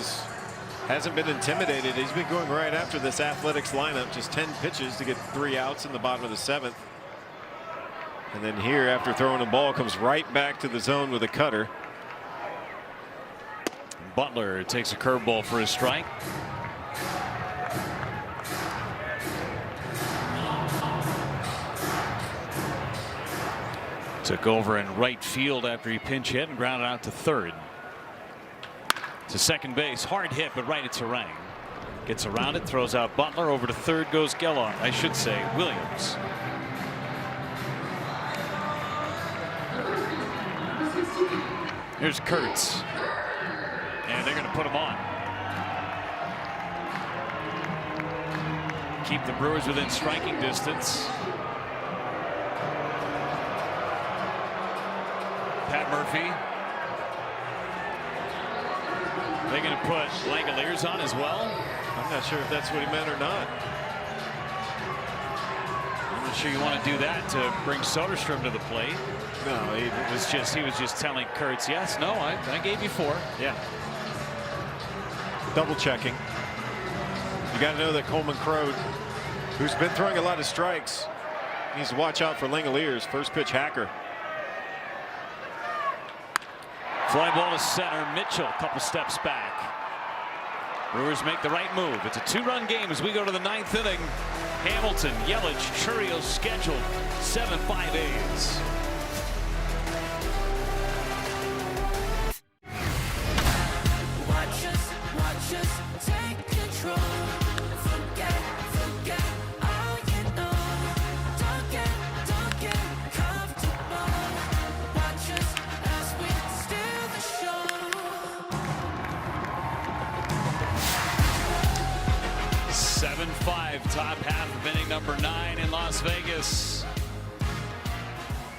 hasn't been intimidated. He's been going right after this Athletics lineup. Just 10 pitches to get 3 outs in the bottom of the 7th. And then here, after throwing a ball, comes right back to the zone with a cutter. Butler takes a curveball for a strike. Took over in right field after he pinch hit and grounded out to third. To second base, hard hit, but right at Terang. Gets around it, throws out Butler. Over to third goes Geloff. I should say Williams. Here's Kurtz. And they're going to put him on. Keep the Brewers within striking distance. Pat Murphy. They're going to put Langoliers on as well. I'm not sure if that's what he meant or not. sure you want to do that to bring Soderstrom to the plate. No, he was just telling Kurtz, yes, no, I gave you 4. Yeah. Double checking. You got to know that Coleman Crow, who's been throwing a lot of strikes, needs to watch out for Langoliers. First pitch hacker. Fly ball to center. Mitchell, a couple steps back. Brewers make the right move. It's a 2-run game as we go to the 9th inning. Hamilton, Yelich, Churrio scheduled. 7-5 A's. Watch us take control. Forget all you know. Don't get comfortable. Watch us as we steal the show. 7-5, top half of inning number 9 in Las Vegas.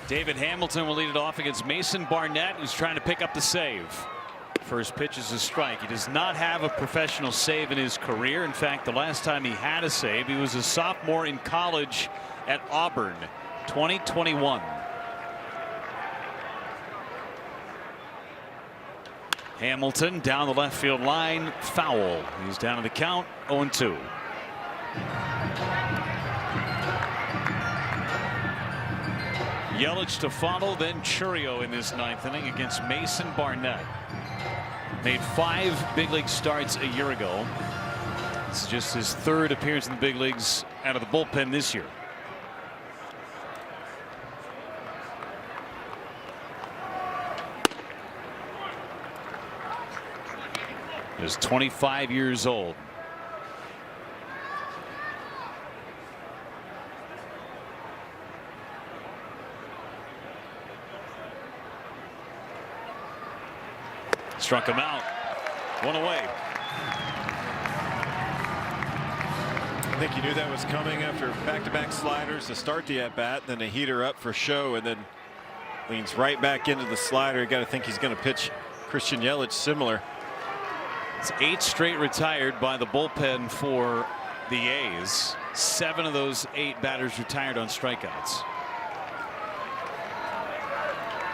David Hamilton will lead it off against Mason Barnett, who's trying to pick up the save. First pitch is a strike. He does not have a professional save in his career. In fact, the last time he had a save, he was a sophomore in college at Auburn, 2021. Hamilton down the left field line, foul. He's down to the count, 0-2. Yelich to follow, then Churrio in this 9th inning against Mason Barnett. Made 5 big league starts a year ago. This is just his 3rd appearance in the big leagues out of the bullpen this year. He's 25 years old. Struck him out. 1 away. I think you knew that was coming after back-to-back sliders to start the at-bat, then a heater up for show, and then leans right back into the slider. You got to think he's going to pitch Christian Yelich similar. It's 8 straight retired by the bullpen for the A's. 7 of those 8 batters retired on strikeouts.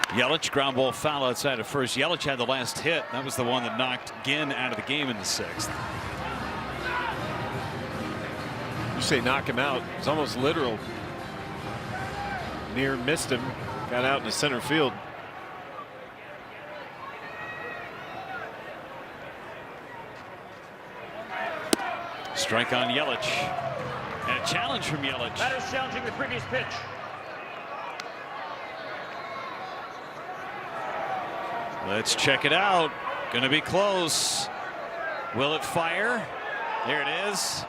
Yelich, ground ball foul outside of first. Yelich had the last hit. That was the one that knocked Ginn out of the game in the 6th. You say knock him out. It's almost literal. Near missed him. Got out in the center field. Strike on Yelich. And a challenge from Yelich. Batters challenging the previous pitch. Let's check it out. Going to be close. Will it fire? There it is.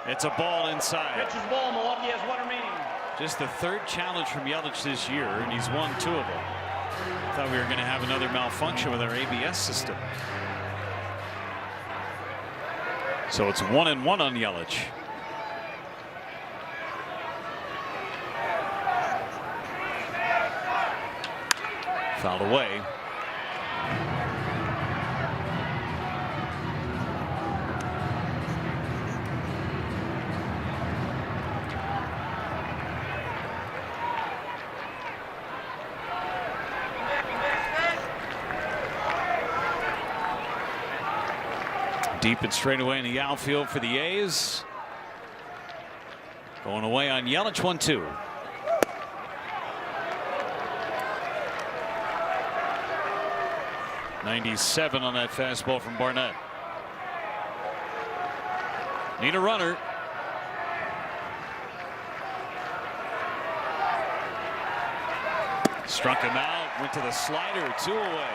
It's a ball inside. Pitches ball. Milwaukee has 1 remaining. Just the 3rd challenge from Yelich this year, and he's won 2 of them. Thought we were going to have another malfunction with our ABS system. So it's 1-1 on Yelich. Fouled away. Deep and straight away in the outfield for the A's. Going away on Yelich, 1-2. .97 on that fastball from Barnett. Need a runner. Struck him out. Went to the slider. 2 away.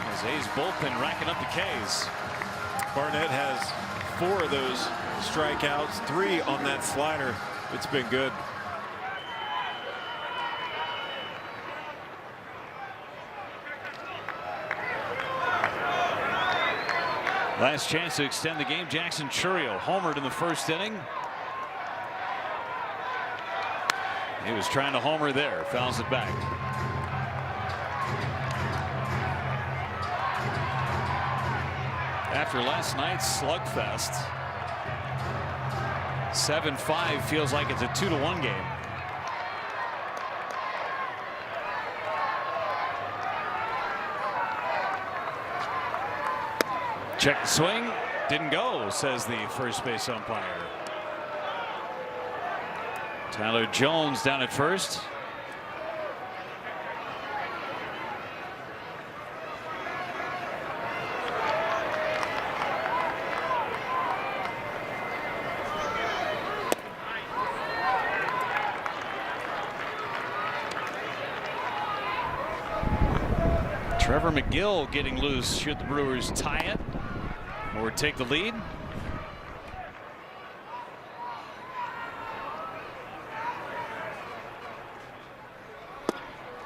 As A's bullpen racking up the Ks. Barnett has 4 of those strikeouts, 3 on that slider. It's been good. Last chance to extend the game. Jackson Churrio homered in the 1st inning. He was trying to homer there. Fouls it back. After last night's slugfest, 7-5 feels like it's a 2-1 game. Check the swing. Didn't go, says the first base umpire. Tyler Jones down at first. Trevor McGill getting loose should the Brewers tie it or take the lead.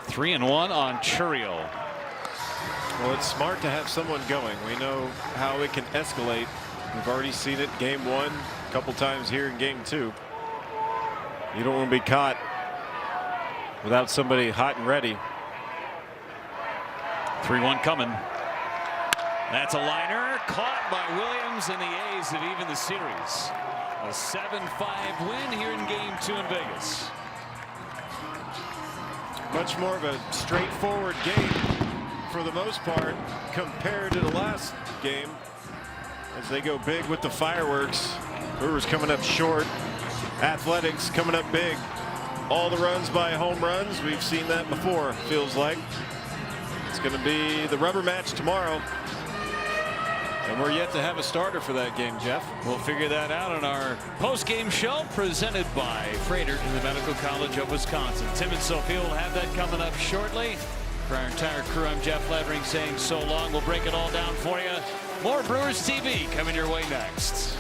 Three and one on Churriel. Well, it's smart to have someone going. We know how it can escalate. We've already seen it game one, a couple times here in game two. You don't want to be caught without somebody hot and ready. 3-1 coming. That's a liner caught by Williams, and the A's have evened the series. A 7-5 win here in game two in Vegas. Much more of a straightforward game for the most part compared to the last game as they go big with the fireworks. Brewers coming up short. Athletics coming up big. All the runs by home runs. We've seen that before, feels like. It's going to be the rubber match tomorrow. And we're yet to have a starter for that game, Jeff. We'll figure that out on our post-game show presented by Freighter to the Medical College of Wisconsin. Tim and Sophia will have that coming up shortly. For our entire crew, I'm Jeff Levering saying so long. We'll break it all down for you. More Brewers TV coming your way next.